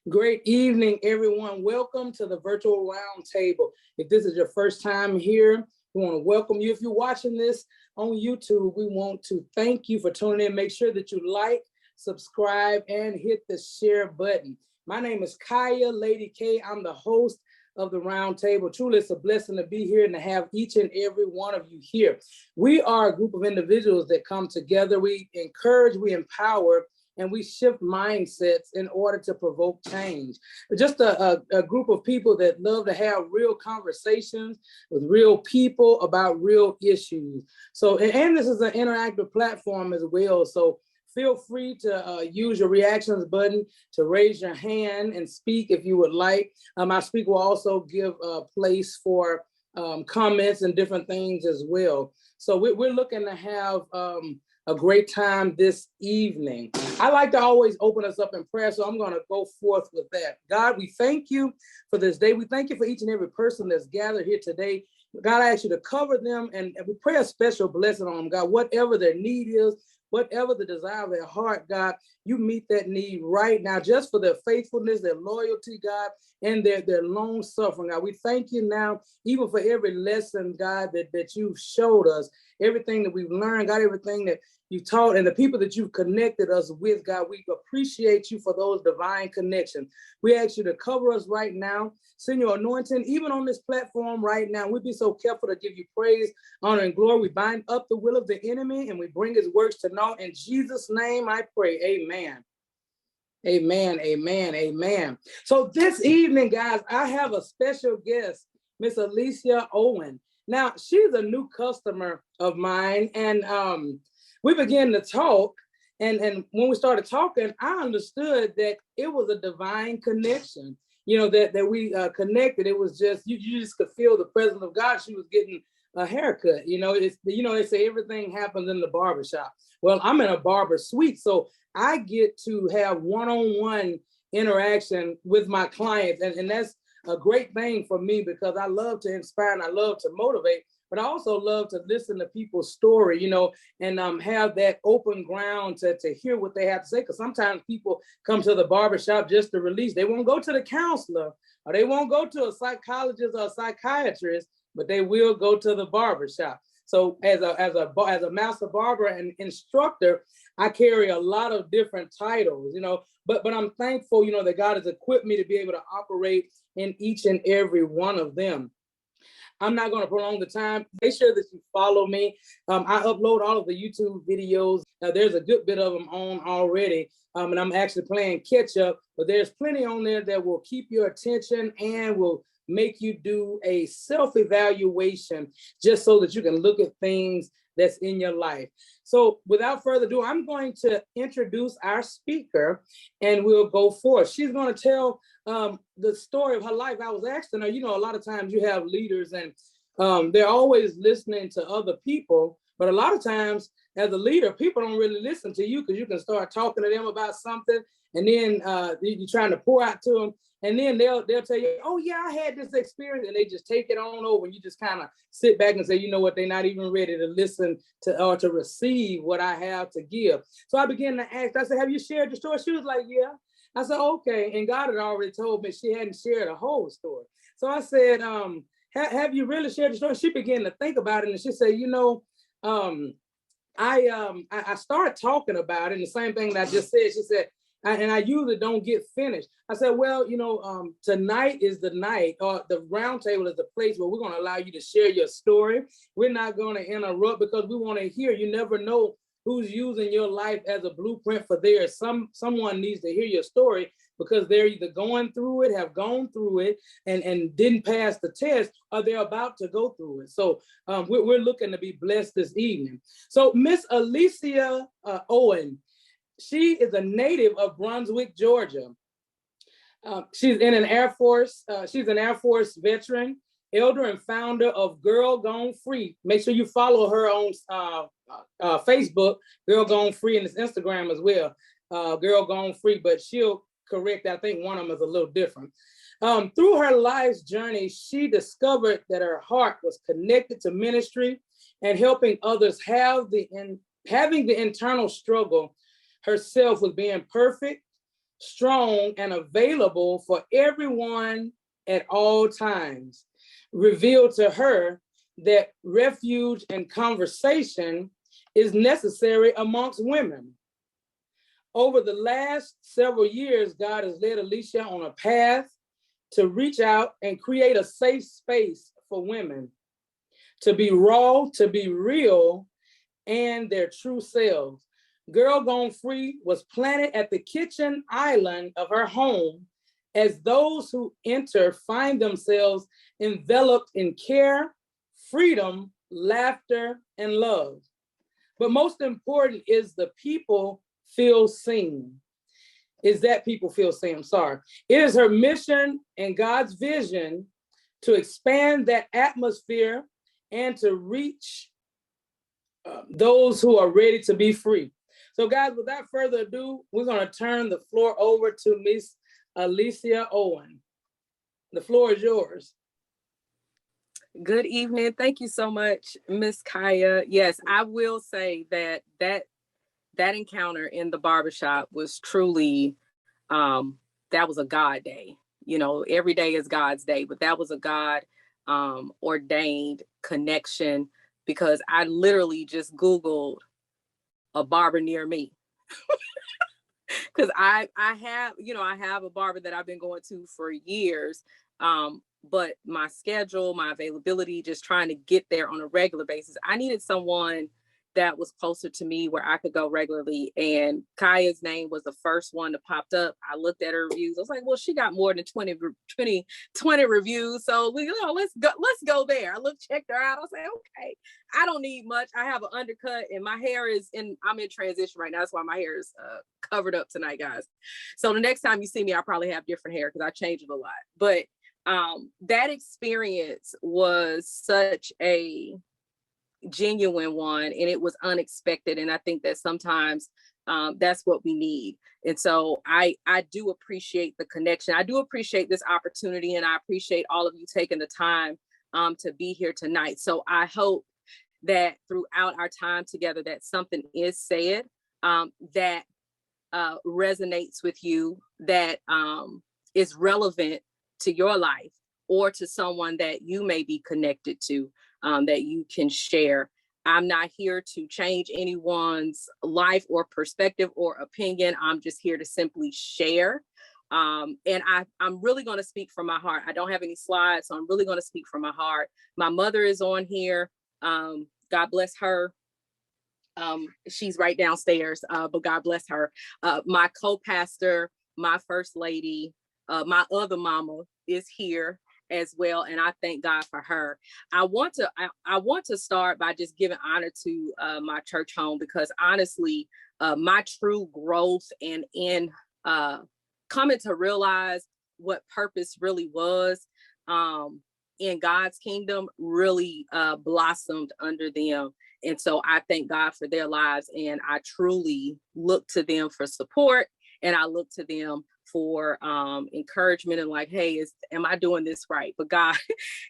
Great evening, everyone. Welcome to the virtual roundtable. If this is your first time here, we want to welcome you. If you're watching this on YouTube, we want to thank you for tuning in. Make sure that you like, subscribe, and hit the share button. My name is Kaya, Lady K. I'm the host of the roundtable. Truly, it's a blessing to be here and to have each and every one of you here. We are a group of individuals that come together. We encourage, we empower, and we shift mindsets in order to provoke change. Just a group of people that love to have real conversations with real people about real issues. So, and this is an interactive platform as well. So feel free to use your reactions button to raise your hand and speak if you would like. Our speaker will also give a place for comments and different things as well. So we're looking to have a great time this evening. I like to always open us up in prayer, so I'm going to go forth with that. God, we thank you for this day. We thank you for each and every person that's gathered here today. God, I ask you to cover them, and we pray a special blessing on them, God, whatever their need is, whatever the desire of their heart, God, you meet that need right now, just for their faithfulness, their loyalty, God, and their long suffering, God. We thank you now, even for every lesson, God, that you've showed us, everything that we've learned, God, everything that you taught, and the people that you've connected us with, God. We appreciate you for those divine connections. We ask you to cover us right now. Send your anointing, even on this platform right now. We'd be so careful to give you praise, honor, and glory. We bind up the will of the enemy and we bring his works to naught. In Jesus' name I pray, amen. Amen, amen, amen. So this evening, guys, I have a special guest, Miss Alicia Owen. Now, she's a new customer of mine, and we began to talk, and when we started talking, I understood that it was a divine connection, that we connected. It was just, you just could feel the presence of God. She was getting a haircut. They say everything happens in the barbershop. Well, I'm in a barber suite, so I get to have one-on-one interaction with my clients, and that's a great thing for me because I love to inspire and I love to motivate, but I also love to listen to people's story, and have that open ground to hear what they have to say. Because sometimes people come to the barbershop just to release. They won't go to the counselor, or they won't go to a psychologist or a psychiatrist, but they will go to the barbershop. So as a master barber and instructor, I carry a lot of different titles, but I'm thankful, that God has equipped me to be able to operate in each and every one of them. I'm not going to prolong the time. Make sure that you follow me. I upload all of the YouTube videos. There's a good bit of them on already, and I'm actually playing catch up, but there's plenty on there that will keep your attention and will make you do a self-evaluation just so that you can look at things that's in your life. So without further ado, I'm going to introduce our speaker and we'll go forth. She's going to tell the story of her life. I was asking her, a lot of times you have leaders and they're always listening to other people, but a lot of times as a leader, people don't really listen to you because you can start talking to them about something and then you're trying to pour out to them. And then they'll tell you, oh yeah, I had this experience, and they just take it on over, and you just kind of sit back and say, you know what, they're not even ready to listen to or to receive what I have to give. So I began to ask, I said, have you shared your story? She was like, yeah. I said, okay. And God had already told me she hadn't shared a whole story. So I said, have you really shared the story? She began to think about it, and she said, I started talking about it, and the same thing that I just said. She said, and I usually don't get finished. I said, well, tonight is the night, or the round table is the place where we're going to allow you to share your story. We're not going to interrupt because we want to hear. You never know who's using your life as a blueprint for theirs. Someone needs to hear your story because they're either going through it, have gone through it, and didn't pass the test, or they're about to go through it. So we're looking to be blessed this evening. So Miss Alicia Owen, she is a native of Brunswick, Georgia. She's in an Air Force. She's an Air Force veteran, elder and founder of Girl Gone Free. Make sure you follow her on Facebook, Girl Gone Free, and it's Instagram as well, Girl Gone Free. But she'll correct. I think one of them is a little different. Through her life's journey, she discovered that her heart was connected to ministry and helping others having the internal struggle herself with being perfect, strong, and available for everyone at all times, revealed to her that refuge and conversation is necessary amongst women. Over the last several years, God has led Alicia on a path to reach out and create a safe space for women to be raw, to be real, and their true selves. Girl Gone Free was planted at the kitchen island of her home as those who enter find themselves enveloped in care, freedom, laughter, and love. But most important is the people feel seen. Is that people feel seen? I'm sorry. It is her mission and God's vision to expand that atmosphere and to reach those who are ready to be free. So guys, without further ado, we're going to turn the floor over to Miss Alicia Owen. The floor is yours. Good evening. Thank you so much, Miss Kaya. Yes, I will say that encounter in the barbershop was truly, that was a God day. You know, every day is God's day, but that was a God ordained connection, because I literally just Googled a barber near me. Because I have a barber that I've been going to for years. But my schedule, my availability, just trying to get there on a regular basis, I needed someone that was closer to me where I could go regularly. And Kaya's name was the first one that popped up. I looked at her reviews. I was like, well, she got more than 20 reviews. So let's go there. I checked her out. I was like, okay, I don't need much. I have an undercut and my hair I'm in transition right now. That's why my hair is covered up tonight, guys. So the next time you see me, I'll probably have different hair because I changed it a lot. But that experience was such a genuine one, and it was unexpected. And I think that sometimes that's what we need. And so I do appreciate the connection. I do appreciate this opportunity, and I appreciate all of you taking the time to be here tonight. So I hope that throughout our time together that something is said that resonates with you, that is relevant to your life or to someone that you may be connected to, that you can share. I'm not here to change anyone's life or perspective or opinion. I'm just here to simply share. And I'm really going to speak from my heart. I don't have any slides, so I'm really going to speak from my heart. My mother is on here. God bless her. She's right downstairs, but God bless her. My co-pastor, my first lady, my other mama is here as well, and I thank God for her. I want to start by just giving honor to my church home, because honestly, my true growth and in coming to realize what purpose really was in God's kingdom really blossomed under them. And so I thank God for their lives, and I truly look to them for support, and I look to them for encouragement and like, hey, am I doing this right? But God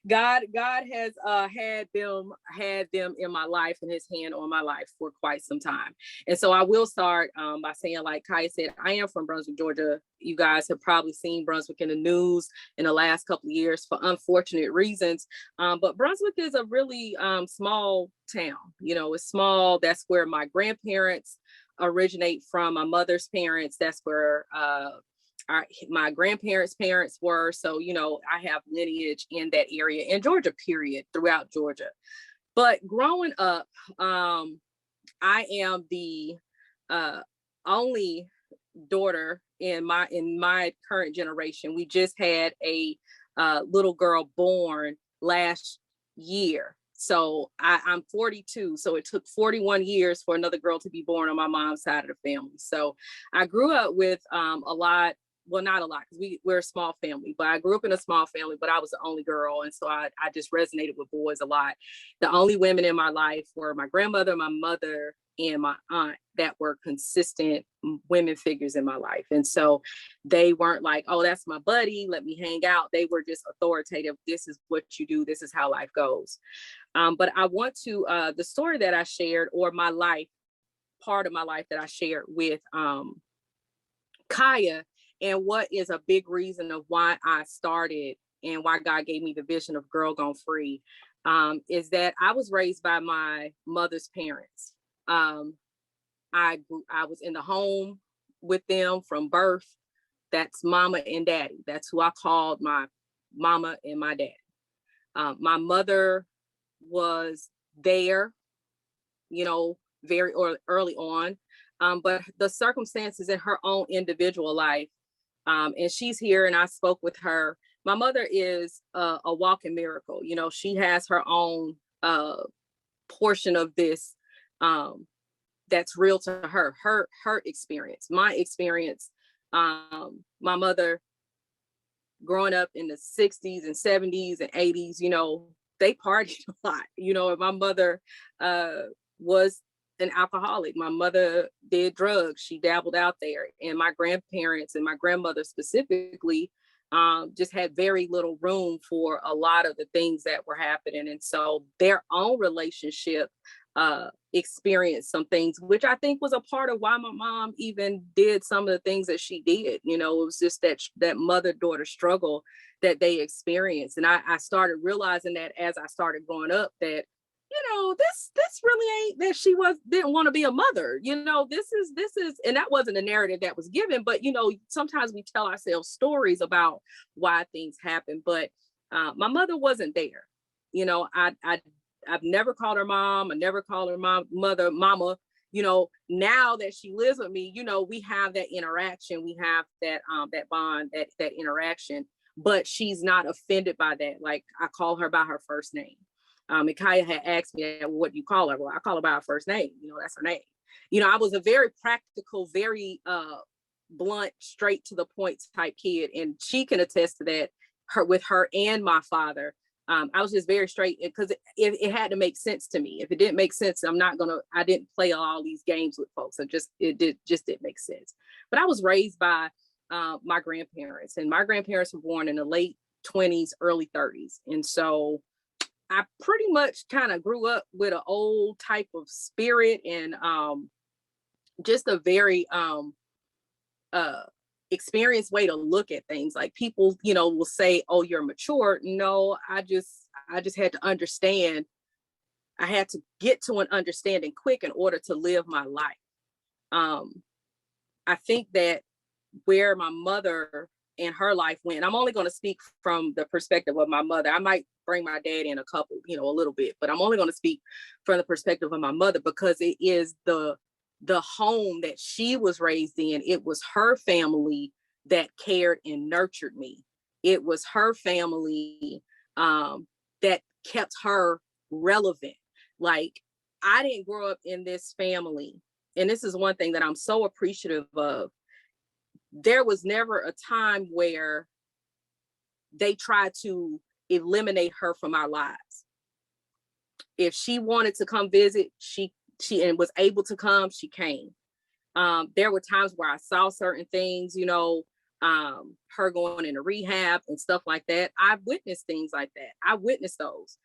has had them in my life and his hand on my life for quite some time. And so I will start by saying, like Kai said, I am from Brunswick, Georgia. You guys have probably seen Brunswick in the news in the last couple of years for unfortunate reasons. But Brunswick is a really small town. You know, it's small. That's where my grandparents originate from, my mother's parents. That's where my grandparents' parents were. So, you know, I have lineage in that area, in Georgia, period, throughout Georgia. But growing up, I am the only daughter in my current generation. We just had a little girl born last year. So I'm 42. So it took 41 years for another girl to be born on my mom's side of the family. So I grew up with a lot. Well, not a lot, because we're a small family, but I grew up in a small family, but I was the only girl. And so I just resonated with boys a lot. The only women in my life were my grandmother, my mother, and my aunt that were consistent women figures in my life. And so they weren't like, oh, that's my buddy, let me hang out. They were just authoritative. This is what you do. This is how life goes. But I want to, the story that I shared, or my life, part of my life that I shared with Kaya, And what is a big reason of why I started and why God gave me the vision of Girl Gone Free, is that I was raised by my mother's parents. I was in the home with them from birth. That's mama and daddy. That's who I called my mama and my dad. My mother was there, very early on, but the circumstances in her own individual life, and she's here and I spoke with her. My mother is a walking miracle. She has her own portion of this that's real to her experience, my experience. My mother growing up in the 60s and 70s and 80s, they partied a lot, and my mother was an alcoholic. My mother did drugs. She dabbled out there. And my grandparents and my grandmother specifically just had very little room for a lot of the things that were happening. And so their own relationship experienced some things, which I think was a part of why my mom even did some of the things that she did. It was just that mother-daughter struggle that they experienced. And I started realizing that as I started growing up, that this really ain't that she didn't want to be a mother. This is, and that wasn't a narrative that was given, but sometimes we tell ourselves stories about why things happen. But my mother wasn't there. I've never called her mom. I never called her mama. Now that she lives with me, we have that interaction. We have that that bond, that interaction. But she's not offended by that. Like, I call her by her first name. And Kaya had asked me, what do you call her? Well, I call her by her first name. That's her name. I was a very practical, very blunt, straight to the point type kid. And she can attest to that, with her and my father. I was just very straight because it had to make sense to me. If it didn't make sense, I didn't play all these games with folks. It didn't make sense. But I was raised by my grandparents, and my grandparents were born in the late 20s, early 30s. And so I pretty much kind of grew up with an old type of spirit and just a very experienced way to look at things. Like, people, will say, "Oh, you're mature." No, I just had to understand. I had to get to an understanding quick in order to live my life. I think that where my mother and her life went, I'm only going to speak from the perspective of my mother. I might bring my dad in a little bit, but I'm only going to speak from the perspective of my mother, because it is the home that she was raised in. It was her family that cared and nurtured me. It was her family that kept her relevant. Like, I didn't grow up in this family. And this is one thing that I'm so appreciative of. There was never a time where they tried to eliminate her from our lives. If she wanted to come visit, she and was able to come, she came. There were times where I saw certain things, her going into rehab and stuff like that. I've witnessed things like that. I witnessed those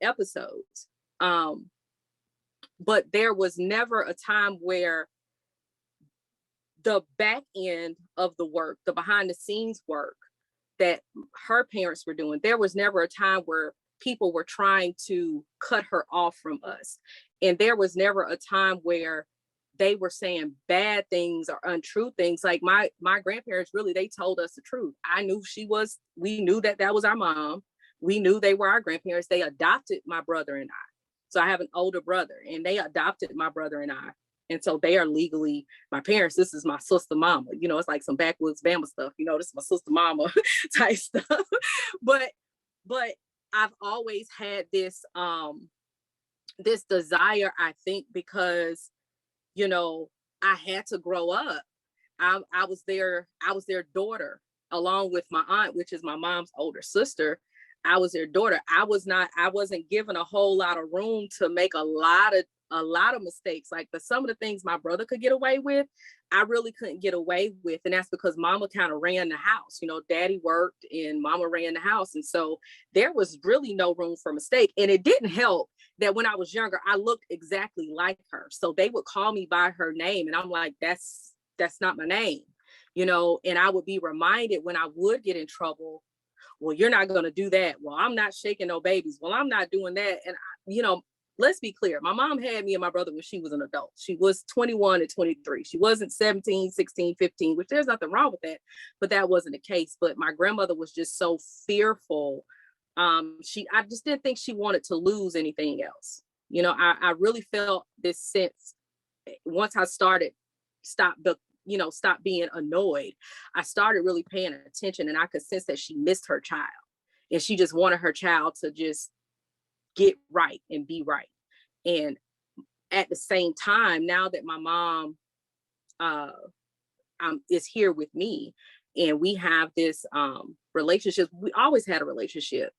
episodes. But there was never a time where the back end of the work, the behind the scenes work that her parents were doing, there was never a time where people were trying to cut her off from us. And there was never a time where they were saying bad things or untrue things. Like, my grandparents, really, they told us the truth. We knew that was our mom. We knew they were our grandparents. They adopted my brother and I. So I have an older brother, and they adopted my brother and I. And so they are legally my parents. This is my sister mama. It's like some backwoods Bama stuff. This is my sister mama type stuff. But I've always had this this desire, I think, because I had to grow up. I was their daughter, along with my aunt, which is my mom's older sister. I was their daughter. I wasn't given a whole lot of room to make a lot of mistakes. Like, some of the things my brother could get away with, I really couldn't get away with. And that's because mama kind of ran the house. Daddy worked and mama ran the house. And so there was really no room for mistake. And it didn't help that when I was younger, I looked exactly like her. So they would call me by her name. And I'm like, that's not my name. and I would be reminded when I would get in trouble, well, you're not going to do that. Well, I'm not shaking no babies. Well, I'm not doing that. And, let's be clear. My mom had me and my brother when she was an adult. She was 21 and 23. She wasn't 17, 16, 15, which there's nothing wrong with that, but that wasn't the case. But my grandmother was just so fearful. I just didn't think she wanted to lose anything else. I really felt this sense once I stop being annoyed. I started really paying attention, and I could sense that she missed her child, and she just wanted her child to just get right and be right. And at the same time, now that my mom is here with me, and we have this relationship, we always had a relationship.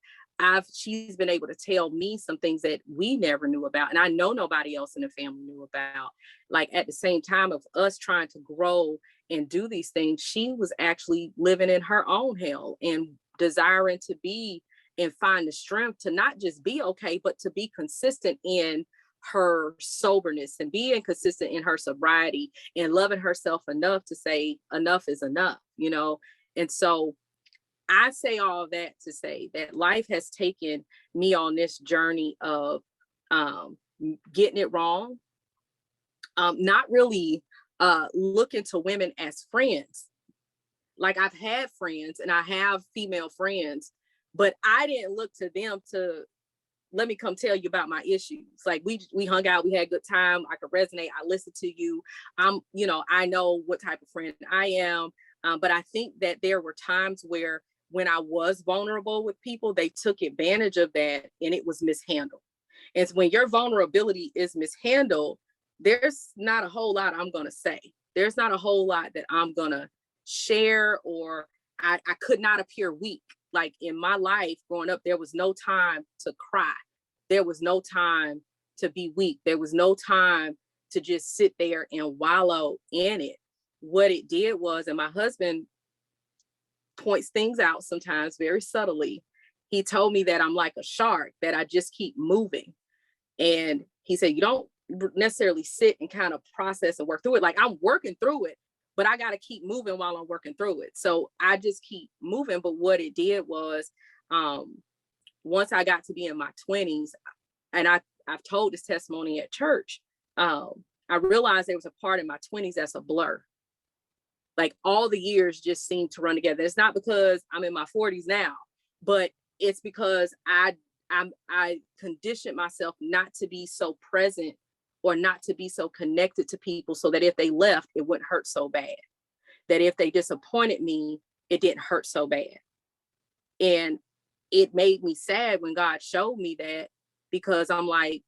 She's been able to tell me some things that we never knew about, and I know nobody else in the family knew about. Like, at the same time of us trying to grow and do these things, she was actually living in her own hell and desiring to be and find the strength to not just be okay, but to be consistent in her soberness and being consistent in her sobriety and loving herself enough to say enough is enough, And so I say all that to say that life has taken me on this journey of getting it wrong, not really looking to women as friends. Like, I've had friends and I have female friends, but I didn't look to them to let me come tell you about my issues. Like, we hung out, we had a good time. I could resonate. I listened to you. I know what type of friend I am. But I think that there were times where when I was vulnerable with people, they took advantage of that and it was mishandled. And when your vulnerability is mishandled, there's not a whole lot I'm going to say. There's not a whole lot that I'm going to share, or I could not appear weak. Like, in my life growing up, there was no time to cry. There was no time to be weak. There was no time to just sit there and wallow in it. What it did was, and my husband points things out sometimes very subtly, he told me that I'm like a shark, that I just keep moving. And he said, you don't necessarily sit and kind of process and work through it. Like, I'm working through it, but I got to keep moving while I'm working through it. So I just keep moving. But what it did was, once I got to be in my 20s, and I've told this testimony at church, I realized there was a part in my 20s that's a blur. Like, all the years just seem to run together. It's not because I'm in my 40s now, but it's because I conditioned myself not to be so present or not to be so connected to people, so that if they left, it wouldn't hurt so bad. That if they disappointed me, it didn't hurt so bad. And it made me sad when God showed me that, because I'm like,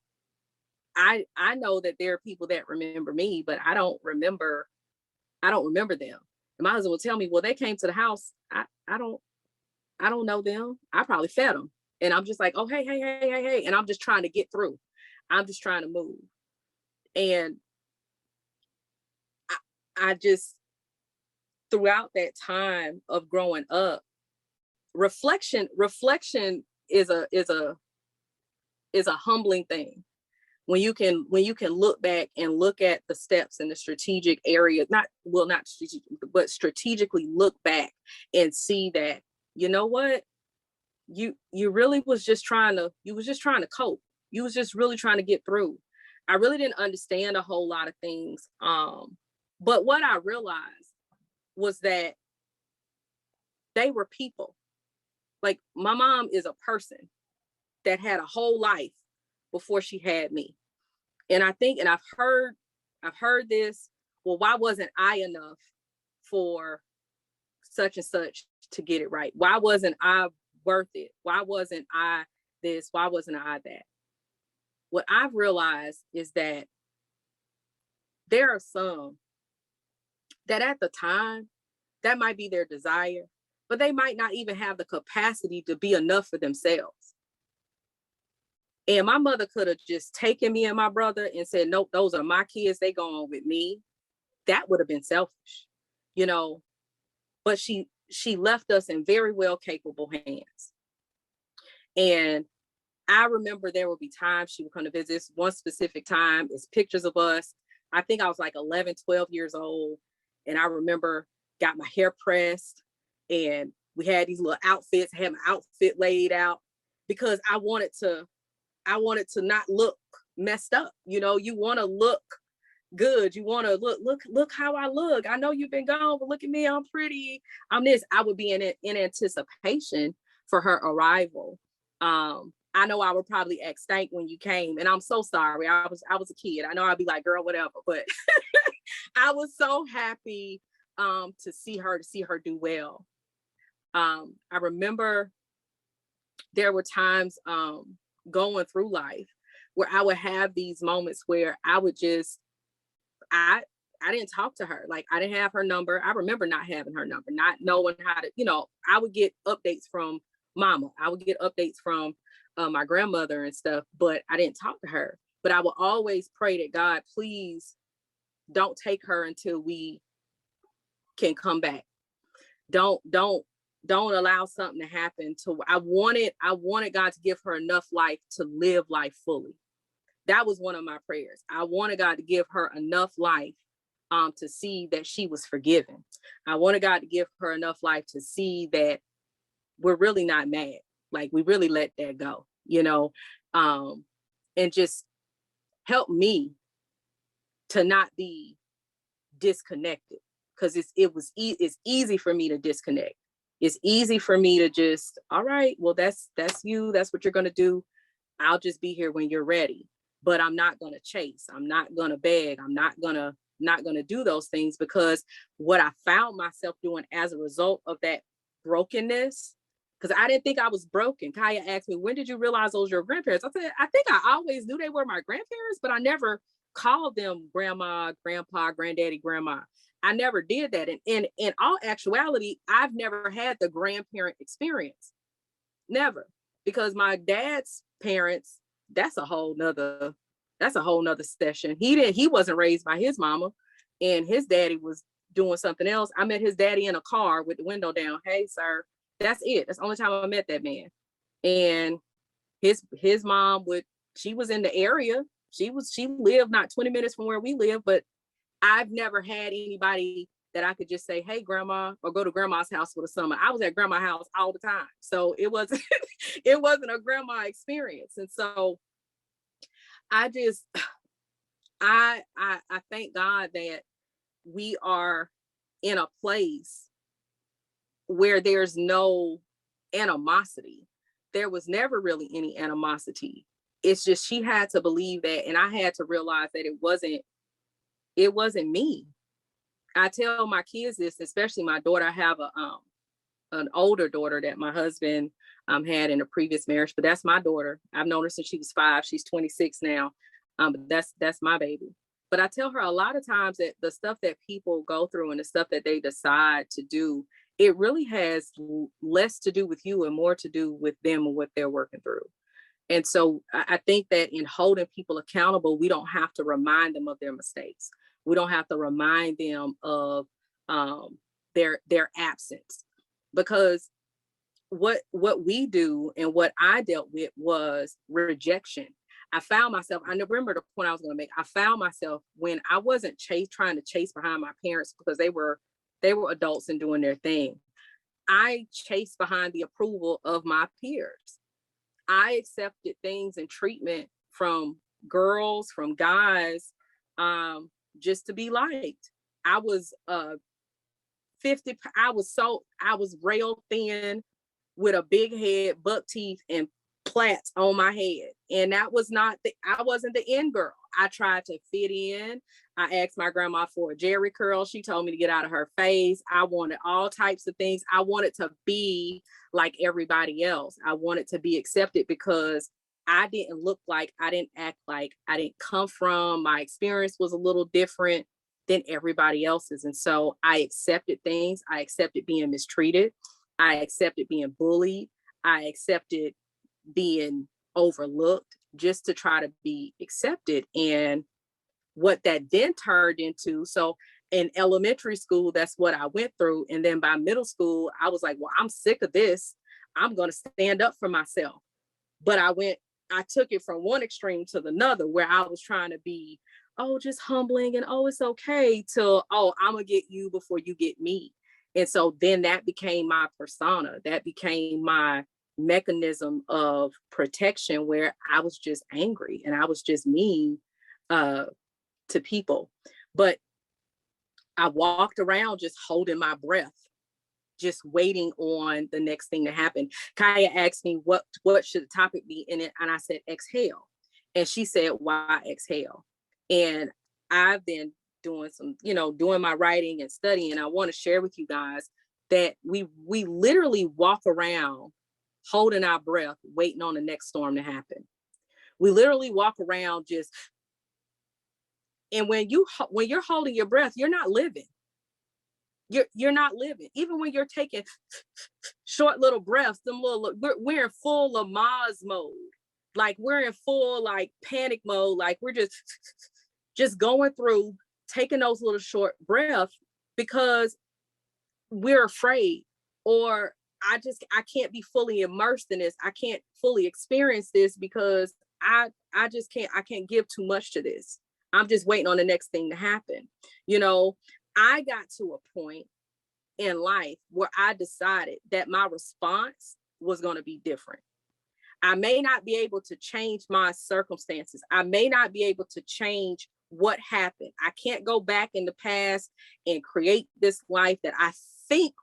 I know that there are people that remember me, but I don't remember them. And my husband will tell me, well, they came to the house. I don't know them. I probably fed them. And I'm just like, oh, hey. And I'm just trying to get through. I'm just trying to move. And I just, throughout that time of growing up, reflection is a humbling thing. When you can look back and look at the steps in the strategic area, not strategic, but strategically look back and see that, you know what, you really was just trying to cope. You was just really trying to get through. I really didn't understand a whole lot of things. But what I realized was that they were people. Like, my mom is a person that had a whole life before she had me. And I think, and I've heard this, well, why wasn't I enough for such and such to get it right? Why wasn't I worth it? Why wasn't I this? Why wasn't I that? What I've realized is that there are some that at the time, that might be their desire, but they might not even have the capacity to be enough for themselves. And my mother could have just taken me and my brother and said, nope, those are my kids. They go on with me. That would have been selfish, but she left us in very well capable hands. And I remember there would be times she would come to visit. One specific time is pictures of us. I think I was like 11, 12 years old. And I remember got my hair pressed, and we had these little outfits. I had my outfit laid out because I wanted to not look messed up. You know, you want to look good. You want to look how I look. I know you've been gone, but look at me. I'm pretty. I'm this. I would be in anticipation for her arrival. I know I would probably act stank when you came, and I'm so sorry. I was a kid. I know I'd be like, girl, whatever, but I was so happy to see her do well. I remember there were times going through life where I would have these moments where I would just I didn't talk to her. Like, I didn't have her number. I remember not having her number, not knowing how to, I would get updates from mama. I would get updates from my grandmother and stuff, but I didn't talk to her. But I would always pray that God, please don't take her until we can come back. Don't allow something to happen to. I wanted God to give her enough life to live life fully. That was one of my prayers. I wanted God to give her enough life to see that she was forgiven. I wanted God to give her enough life to see that we're really not mad. Like, we really let that go, and just help me to not be disconnected, because it's easy for me to disconnect. It's easy for me to just, all right, well, that's you. That's what you're going to do. I'll just be here when you're ready. But I'm not going to chase. I'm not going to beg. I'm not going to do those things, because what I found myself doing as a result of that brokenness, because I didn't think I was broken. Kaya asked me, when did you realize those were your grandparents? I said, I think I always knew they were my grandparents, but I never called them grandma, grandpa, granddaddy, grandma. I never did that. And in all actuality, I've never had the grandparent experience. Never. Because my dad's parents, that's a whole nother session. He wasn't raised by his mama, and his daddy was doing something else. I met his daddy in a car with the window down. Hey, sir. That's it. That's the only time I met that man. And his mom she was in the area. She lived not 20 minutes from where we live, but I've never had anybody that I could just say, hey, grandma, or go to grandma's house for the summer. I was at grandma's house all the time. So it wasn't a grandma experience. And so I thank God that we are in a place where there's no animosity. There was never really any animosity. It's just she had to believe that, and I had to realize that it wasn't me. I tell my kids this, especially my daughter. I have an older daughter that my husband had in a previous marriage, but that's my daughter. I've known her since she was 5. She's 26 now. But that's my baby. But I tell her a lot of times that the stuff that people go through and the stuff that they decide to do, it really has less to do with you and more to do with them and what they're working through. And so I think that in holding people accountable, we don't have to remind them of their mistakes. We don't have to remind them of their absence, because what we do and what I dealt with was rejection. I found myself, I remember the point I was going to make. I found myself when I wasn't trying to chase behind my parents, because they were adults and doing their thing. I chased behind the approval of my peers. I accepted things and treatment from girls, from guys, just to be liked. I was 50. I was rail thin with a big head, buck teeth, and plaits on my head. And that was I wasn't the in girl. I tried to fit in. I asked my grandma for a jerry curl. She told me to get out of her face. I wanted all types of things. I wanted to be like everybody else. I wanted to be accepted because I didn't look like, I didn't act like, I didn't come from, my experience was a little different than everybody else's. And so I accepted things. I accepted being mistreated. I accepted being bullied. I accepted being overlooked just to try to be accepted. And what that then turned into, so in elementary school, that's what I went through. And then by middle school, I was like, well, I'm sick of this. I'm going to stand up for myself. But I took it from one extreme to the other, where I was trying to be, just humbling and, it's okay, till, I'm going to get you before you get me. And so then that became my persona. That became my mechanism of protection, where I was just angry and I was just mean to people. But I walked around just holding my breath, just waiting on the next thing to happen. Kaya asked me what should the topic be in it, and I said exhale. And she said, why exhale? And I've been doing some, doing my writing and studying. And I want to share with you guys that we literally walk around holding our breath, waiting on the next storm to happen. We literally walk around just, and when you're holding your breath, you're not living. You're not living. Even when you're taking short little breaths, we're in full Lamaze mode. Like we're in full like panic mode. Like we're just going through, taking those little short breaths because we're afraid, or I can't be fully immersed in this. I can't fully experience this because I can't give too much to this. I'm just waiting on the next thing to happen. I got to a point in life where I decided that my response was going to be different. I may not be able to change my circumstances. I may not be able to change what happened. I can't go back in the past and create this life that I think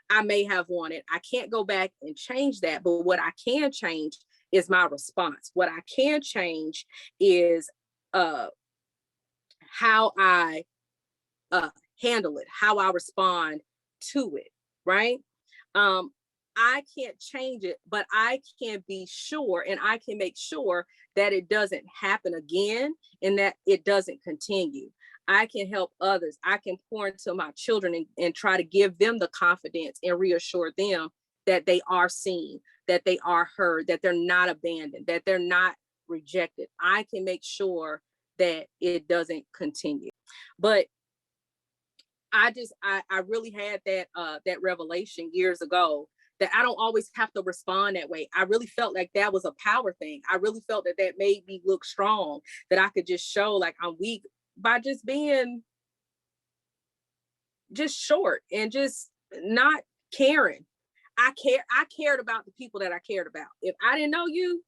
I may have wanted. I can't go back and change that. But what I can change is my response. What I can change is how I handle it, how I respond to it, right? I can't change it, but I can be sure, and I can make sure that it doesn't happen again and that it doesn't continue. I can help others. I can pour into my children and try to give them the confidence and reassure them that they are seen, that they are heard, that they're not abandoned, that they're not rejected. I can make sure that it doesn't continue. But I really had that revelation years ago that I don't always have to respond that way. I really felt like that was a power thing. I really felt that made me look strong, that I could just show like I'm weak by just being just short and just not caring. I cared about the people that I cared about. If I didn't know you,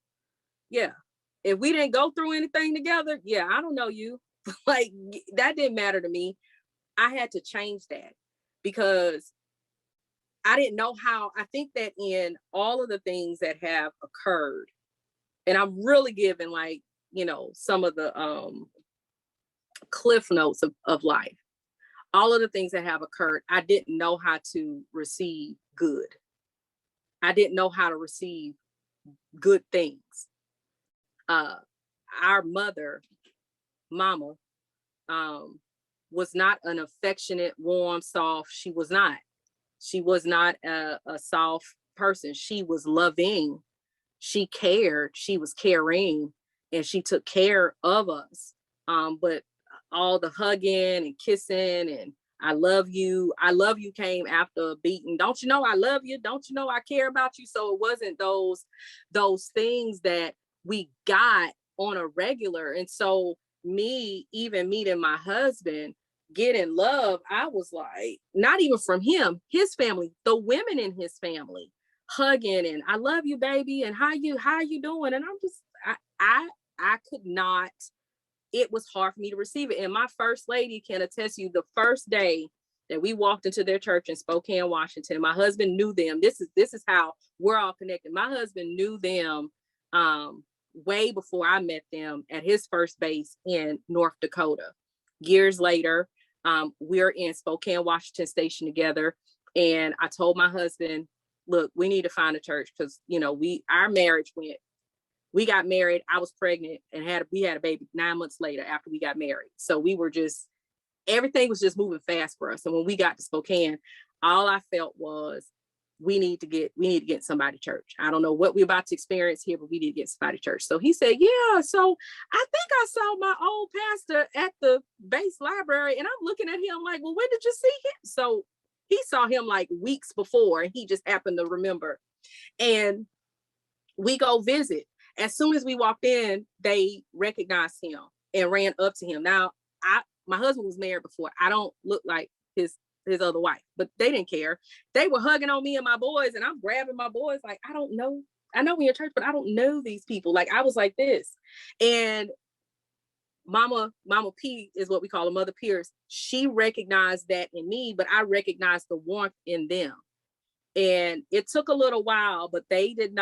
yeah. If we didn't go through anything together, yeah, I don't know you. Like that didn't matter to me. I had to change that because I didn't know how. I think that in all of the things that have occurred, and I'm really giving like, some of the cliff notes of life, all of the things that have occurred, I didn't know how to receive good. I didn't know how to receive good things. Our mama, was not an affectionate, warm, soft. She was not a soft person. She was loving. She cared. She was caring, and she took care of us. But all the hugging and kissing and I love you came after a beating. Don't you know I love you? Don't you know I care about you? So it wasn't those things that we got on a regular. And so me even meeting my husband, getting love, I was like, not even from him, his family, the women in his family hugging and I love you, baby, and how you doing? And I'm just I could not. It was hard for me to receive it. And my first lady can attest you, the first day that we walked into their church in Spokane, Washington, my husband knew them. This is how we're all connected. My husband knew them way before I met them at his first base in North Dakota. Years later, we're in Spokane, Washington station together. And I told my husband, look, we need to find a church because, our marriage we got married. I was pregnant and we had a baby 9 months later after we got married. So we were everything was just moving fast for us. And when we got to Spokane, all I felt was we need to get somebody to church. I don't know what we're about to experience here, but we need to get somebody to church. So he said, yeah. So I think I saw my old pastor at the base library and I'm looking at him like, well, when did you see him? So he saw him like weeks before and he just happened to remember. And we go visit. As soon as we walked in, they recognized him and ran up to him. Now, my husband was married before. I don't look like his his other wife, but they didn't care. They were hugging on me and my boys, and I'm grabbing my boys like, I don't know. I know we in church, but I don't know these people. Like, I was like this. And Mama P is what we call her, Mother Pierce. She recognized that in me, but I recognized the warmth in them. And it took a little while, but they didn't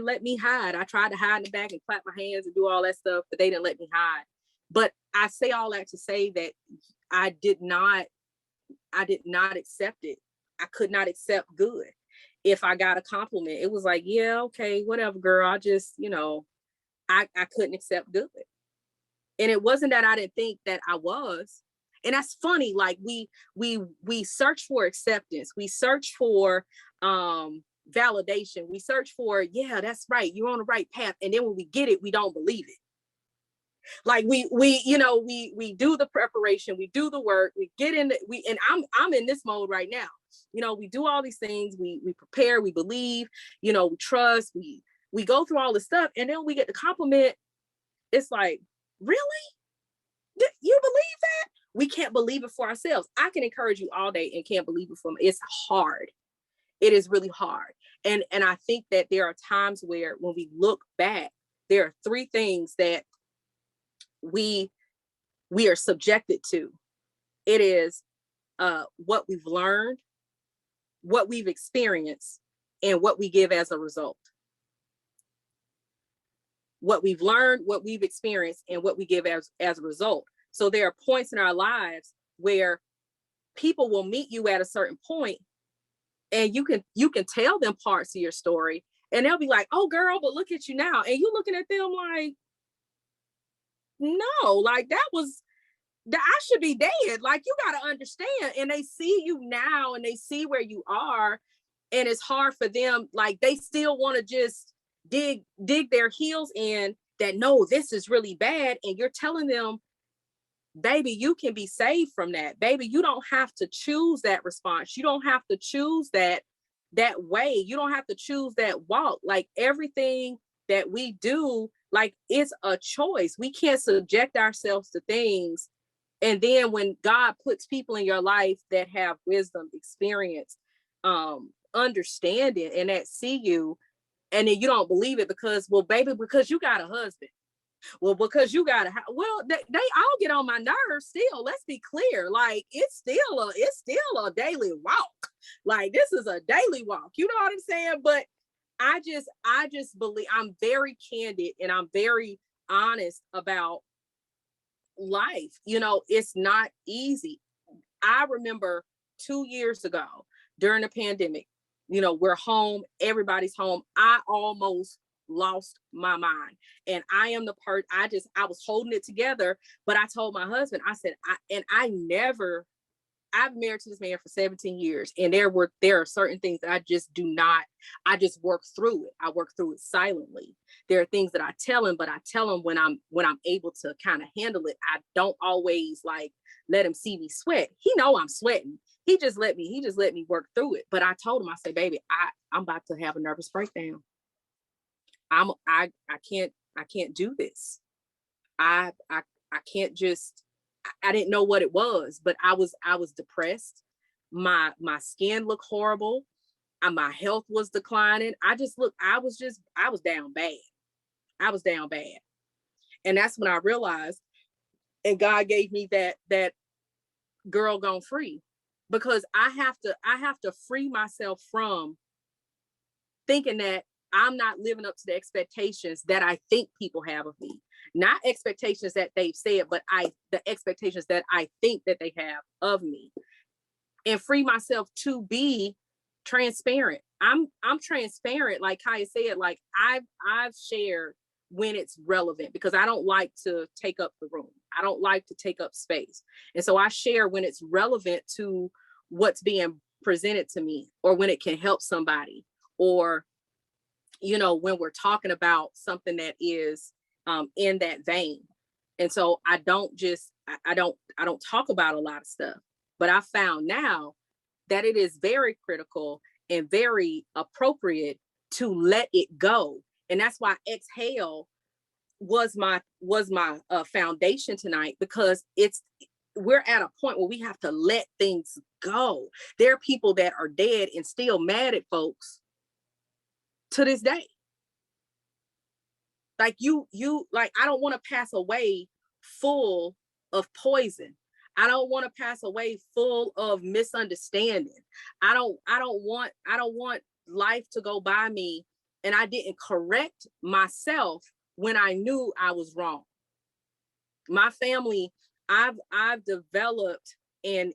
let me hide. I tried to hide in the back and clap my hands and do all that stuff, but they didn't let me hide. But I say all that to say that I did not accept it. I could not accept good. If I got a compliment, it was like, yeah, okay, whatever, girl. I just, I couldn't accept good. And it wasn't that I didn't think that I was. And that's funny. Like we search for acceptance. We search for validation. We search for, yeah, that's right. You're on the right path. And then when we get it, we don't believe it. Like we do the preparation, we do the work, we get in, and I'm in this mode right now. We do all these things, we prepare, we believe, we trust, we go through all this stuff, and then we get the compliment. It's like, really? You believe that? We can't believe it for ourselves. I can encourage you all day and can't believe it for me. It's hard. It is really hard. And I think that there are times where when we look back, there are three things that we are subjected to. It is what we've learned, what we've experienced, and what we give as a result. What we've learned, what we've experienced, and what we give as a result. So there are points in our lives where people will meet you at a certain point, and you can tell them parts of your story, and they'll be like, oh girl, but look at you now. And you looking at them like, no, like that I should be dead. Like, you got to understand. And they see you now and they see where you are. And it's hard for them. Like, they still want to just dig their heels in that, no, this is really bad. And you're telling them, baby, you can be saved from that. Baby, you don't have to choose that response. You don't have to choose that way. You don't have to choose that walk. Like, everything that we do, like, it's a choice. We can't subject ourselves to things. And then when God puts people in your life that have wisdom, experience, understanding, and that see you, and then you don't believe it because, well, baby, because you got a husband. Well, because you got they all get on my nerves still. Let's be clear. Like, it's still a daily walk. Like, this is a daily walk. You know what I'm saying? But I just believe, I'm very candid and I'm very honest about life. It's not easy. I remember 2 years ago during the pandemic, we're home, everybody's home. I almost lost my mind. And I am the part, I was holding it together, but I told my husband, I said, I've been married to this man for 17 years. And there are certain things that I just work through it. I work through it silently. There are things that I tell him, but I tell him when I'm able to kind of handle it. I don't always like let him see me sweat. He know I'm sweating. He just let me work through it. But I told him, I said, baby, I'm about to have a nervous breakdown. I can't do this. I can't just, I didn't know what it was, but I was depressed. My skin looked horrible. My health was declining. I was down bad. I was down bad. And that's when I realized, and God gave me that girl gone free, because I have to free myself from thinking that I'm not living up to the expectations that I think people have of me. Not expectations that they've said, but the expectations that I think that they have of me. And free myself to be transparent. I'm transparent, like Kaya said. Like, I've shared when it's relevant, because I don't like to take up the room. I don't like to take up space. And so I share when it's relevant to what's being presented to me, or when it can help somebody, or when we're talking about something that is in that vein. And so I don't talk about a lot of stuff, but I found now that it is very critical and very appropriate to let it go. And that's why exhale was my foundation tonight, because we're at a point where we have to let things go. There are people that are dead and still mad at folks to this day. Like like, I don't want to pass away full of poison. I don't want to pass away full of misunderstanding. I don't want life to go by me and I didn't correct myself when I knew I was wrong. My family, I've developed and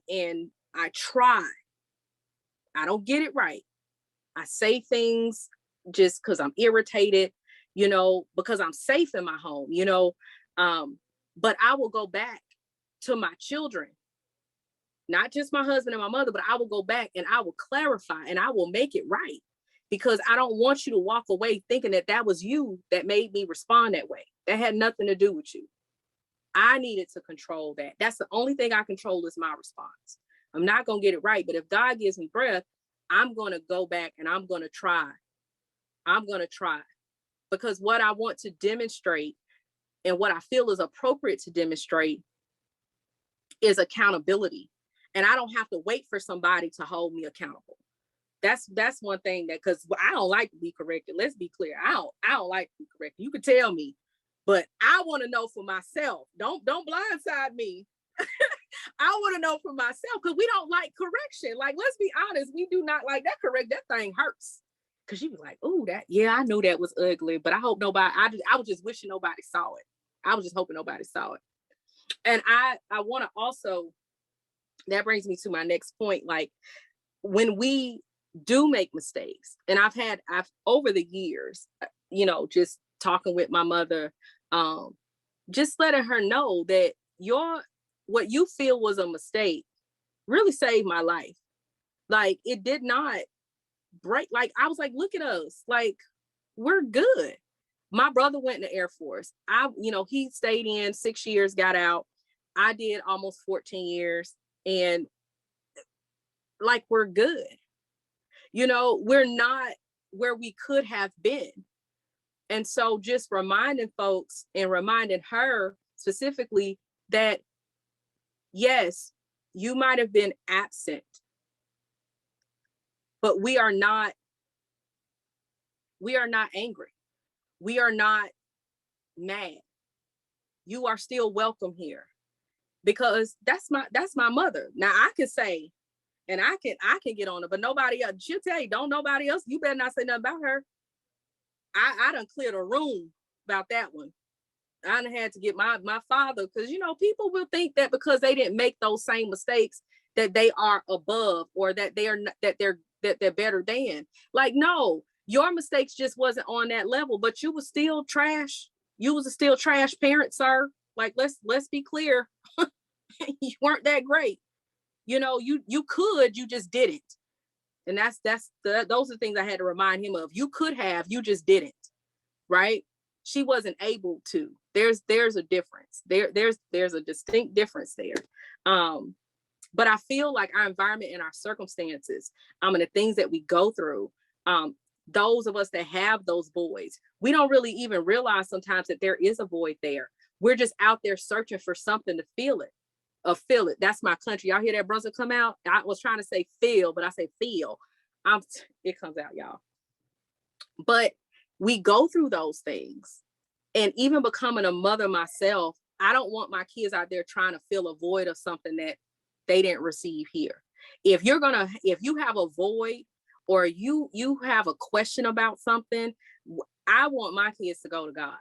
I try. I don't get it right. I say things just because I'm irritated, because I'm safe in my home, but I will go back to my children, not just my husband and my mother, but I will go back and I will clarify and I will make it right, because I don't want you to walk away thinking that was you that made me respond that way. That had nothing to do with you. I needed to control that. That's the only thing I control is my response. I'm not going to get it right, but if God gives me breath, I'm going to go back and I'm going to try. I'm going to try, because what I want to demonstrate and what I feel is appropriate to demonstrate is accountability. And I don't have to wait for somebody to hold me accountable. That's one thing that, because I don't like to be corrected. Let's be clear. I don't like to be corrected. You can tell me, but I want to know for myself. Don't blindside me. I want to know for myself, because we don't like correction. Like, let's be honest, we do not like that. That thing hurts. Because you be like, oh, I knew that was ugly, but I hope nobody, I was just wishing nobody saw it. I was just hoping nobody saw it. And I want to also, that brings me to my next point. Like, when we do make mistakes, and I've over the years, just talking with my mother, just letting her know that what you feel was a mistake really saved my life. Like, it did not break. Like, I was like, look at us, like, we're good. My brother went in the Air Force. He stayed in 6 years, got out. I did almost 14 years. And like, we're good. We're not where we could have been. And so just reminding folks and reminding her specifically that, yes, you might have been absent, but we are not angry. We are not mad. You are still welcome here, because that's my mother. Now I can say, and I can get on it, but nobody else, she'll tell you, don't nobody else, you better not say nothing about her. I done cleared a room about that one. I done had to get my father, because people will think that because they didn't make those same mistakes that they are above, or that they're better than. Like, no, your mistakes just wasn't on that level, but you was still trash. You was a still trash parent, sir. Like, let's be clear. You weren't that great. You could, you just didn't. And those are things I had to remind him of. You could have, you just didn't. Right? She wasn't able to. There's a difference. There's a distinct difference there. But I feel like our environment and our circumstances, and the things that we go through, those of us that have those voids, we don't really even realize sometimes that there is a void there. We're just out there searching for something to feel it. Feel it. That's my country. Y'all hear that Brunswick come out? I was trying to say feel, but I say feel. It comes out, y'all. But we go through those things. And even becoming a mother myself, I don't want my kids out there trying to fill a void of something that they didn't receive here. If you have a void, or you have a question about something, I want my kids to go to God.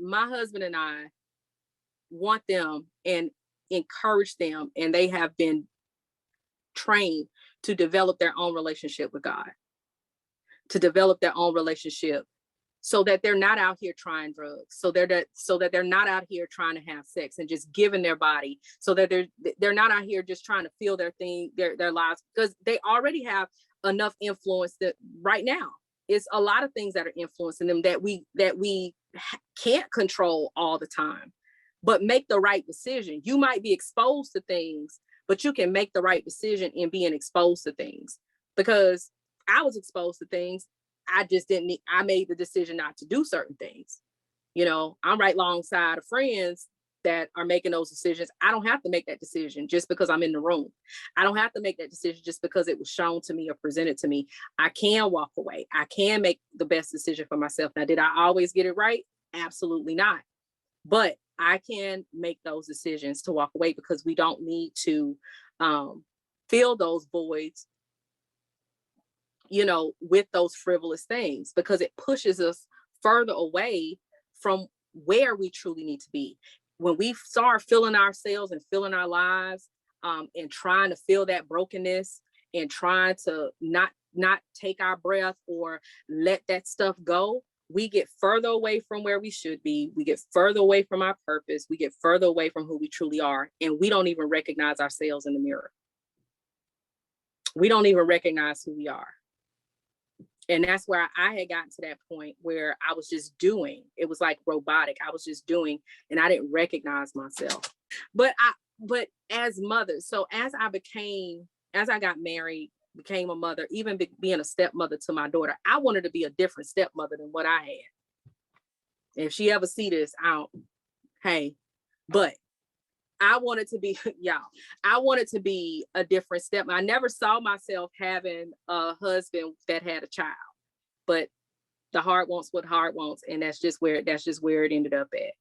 My husband and I want them and encourage them, and they have been trained to develop their own relationship with God, to develop their own relationship, so that they're not out here trying drugs, so that they're not out here trying to have sex and just giving their body, so that they're not out here just trying to feel their lives, because they already have enough influence that right now it's a lot of things that are influencing them that we can't control all the time. But make the right decision. You might be exposed to things, but you can make the right decision in being exposed to things. Because I was exposed to things, I made the decision not to do certain things. You know, I'm right alongside of friends that are making those decisions. I don't have to make that decision just because I'm in the room. I don't have to make that decision just because it was shown to me or presented to me. I can walk away. I can make the best decision for myself. Now, did I always get it right? Absolutely not. But I can make those decisions to walk away, because we don't need to fill those voids, you know, with those frivolous things, because it pushes us further away from where we truly need to be. When we start filling ourselves and filling our lives, and trying to fill that brokenness, and trying to not take our breath or let that stuff go, we get further away from where we should be. We get further away from our purpose. We get further away from who we truly are. And we don't even recognize ourselves in the mirror. We don't even recognize who we are. And that's where I had gotten to that point where I was just doing. It was like robotic. I was just doing, and I didn't recognize myself. But as mothers, so as I got married, became a mother, even being a stepmother to my daughter, I wanted to be a different stepmother than what I had. If she ever see this, hey, but I wanted to be, y'all, I wanted to be a different stepmother. I never saw myself having a husband that had a child, but the heart wants what heart wants. And that's just where it ended up at.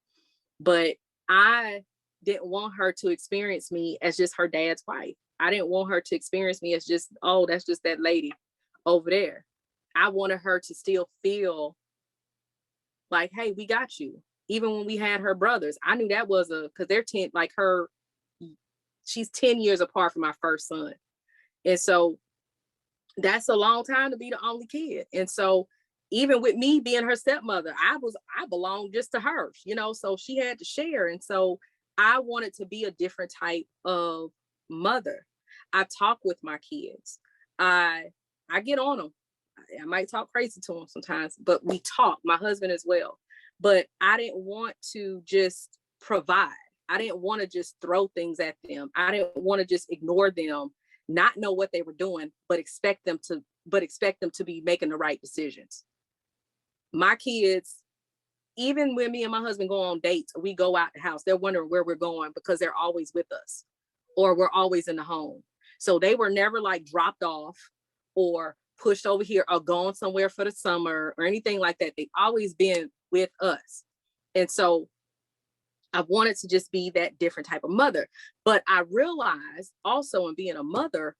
But I didn't want her to experience me as just her dad's wife. I didn't want her to experience me as just, oh, that's just that lady over there. I wanted her to still feel like, hey, we got you. Even when we had her brothers, I knew that was because they're 10, like she's 10 years apart from my first son. And so that's a long time to be the only kid. And so even with me being her stepmother, I belonged just to her, you know, so she had to share. And so I wanted to be a different type of mother. I talk with my kids. I get on them. I might talk crazy to them sometimes, but we talk, my husband as well. But I didn't want to just provide. I didn't want to just throw things at them. I didn't want to just ignore them, not know what they were doing, but expect them to be making the right decisions. My kids, even when me and my husband go on dates or we go out the house, they're wondering where we're going because they're always with us or we're always in the home. So they were never like dropped off or pushed over here or gone somewhere for the summer or anything like that. They've always been with us. And so I wanted to just be that different type of mother. But I realized also in being a mother,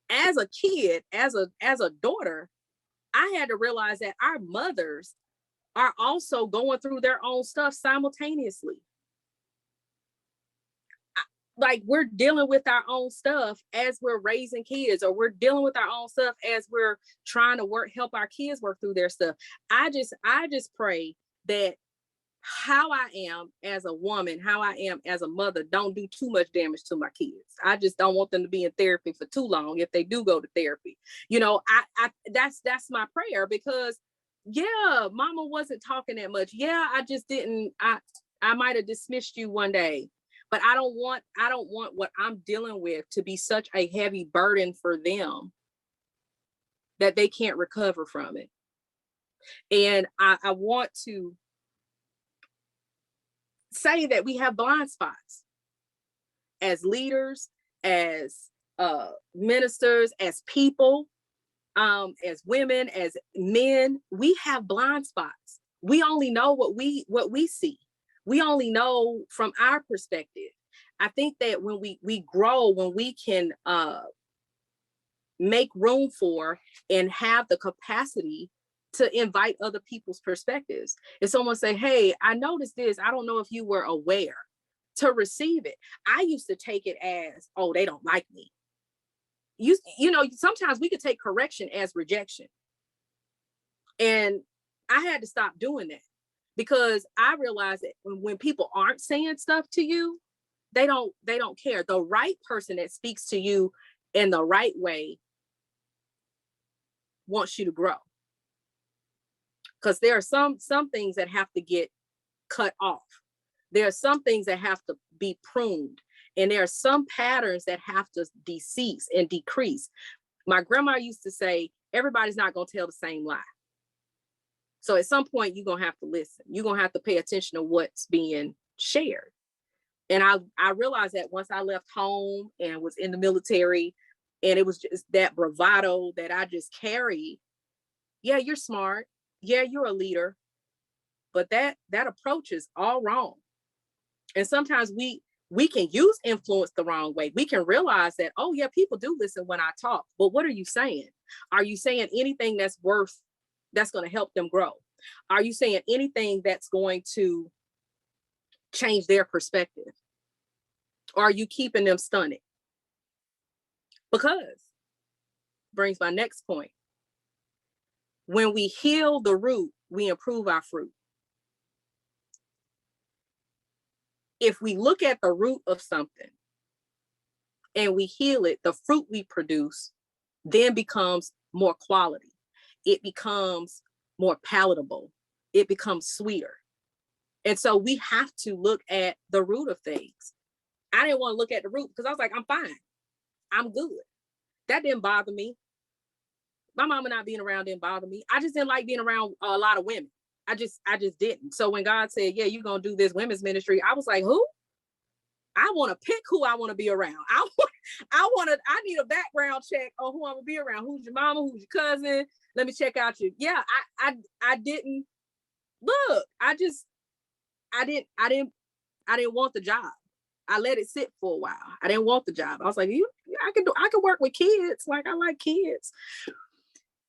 as a kid, as a daughter, I had to realize that our mothers are also going through their own stuff simultaneously. Like we're dealing with our own stuff as we're raising kids, or we're dealing with our own stuff as we're trying to help our kids work through their stuff. I just pray that how I am as a woman, how I am as a mother, don't do too much damage to my kids. I just don't want them to be in therapy for too long if they do go to therapy. You know, that's my prayer, because yeah, mama wasn't talking that much. Yeah, I just didn't, I might have dismissed you one day, but I don't want what I'm dealing with to be such a heavy burden for them that they can't recover from it. And I want to say that we have blind spots as leaders, as ministers, as people, as women, as men. We have blind spots. We only know what we see. We only know from our perspective. I think that when we grow, when we can make room for and have the capacity to invite other people's perspectives. If someone say, hey, I noticed this, I don't know if you were aware, to receive it. I used to take it as, oh, they don't like me. You know, sometimes we could take correction as rejection. And I had to stop doing that, because I realized that when people aren't saying stuff to you, they don't care. The right person that speaks to you in the right way wants you to grow. Because there are some things that have to get cut off. There are some things that have to be pruned. And there are some patterns that have to cease and decrease. My grandma used to say, everybody's not going to tell the same lie. So at some point, you're going to have to listen. You're going to have to pay attention to what's being shared. And I realized that once I left home and was in the military, and it was just that bravado that I just carried. Yeah, you're smart. Yeah, you're a leader. But that approach is all wrong. And sometimes we can use influence the wrong way. We can realize that, oh yeah, people do listen when I talk. But what are you saying? Are you saying anything that's going to help them grow? Are you saying anything that's going to change their perspective? Or are you keeping them stunned? Because brings my next point. When we heal the root, we improve our fruit. If we look at the root of something and we heal it, the fruit we produce then becomes more quality. It becomes more palatable. It becomes sweeter. And so we have to look at the root of things. I didn't want to look at the root because I was like, I'm fine. I'm good. That didn't bother me. My mama not being around didn't bother me. I just didn't like being around a lot of women. I just didn't. So when God said, yeah, you're going to do this women's ministry, I was like, who? I want to pick who I want to be around. I need a background check on who I'm going to be around. Who's your mama? Who's your cousin? Let me check out you. Yeah, I didn't look. I didn't want the job. I let it sit for a while. I didn't want the job. I was like, I can work with kids. Like, I like kids.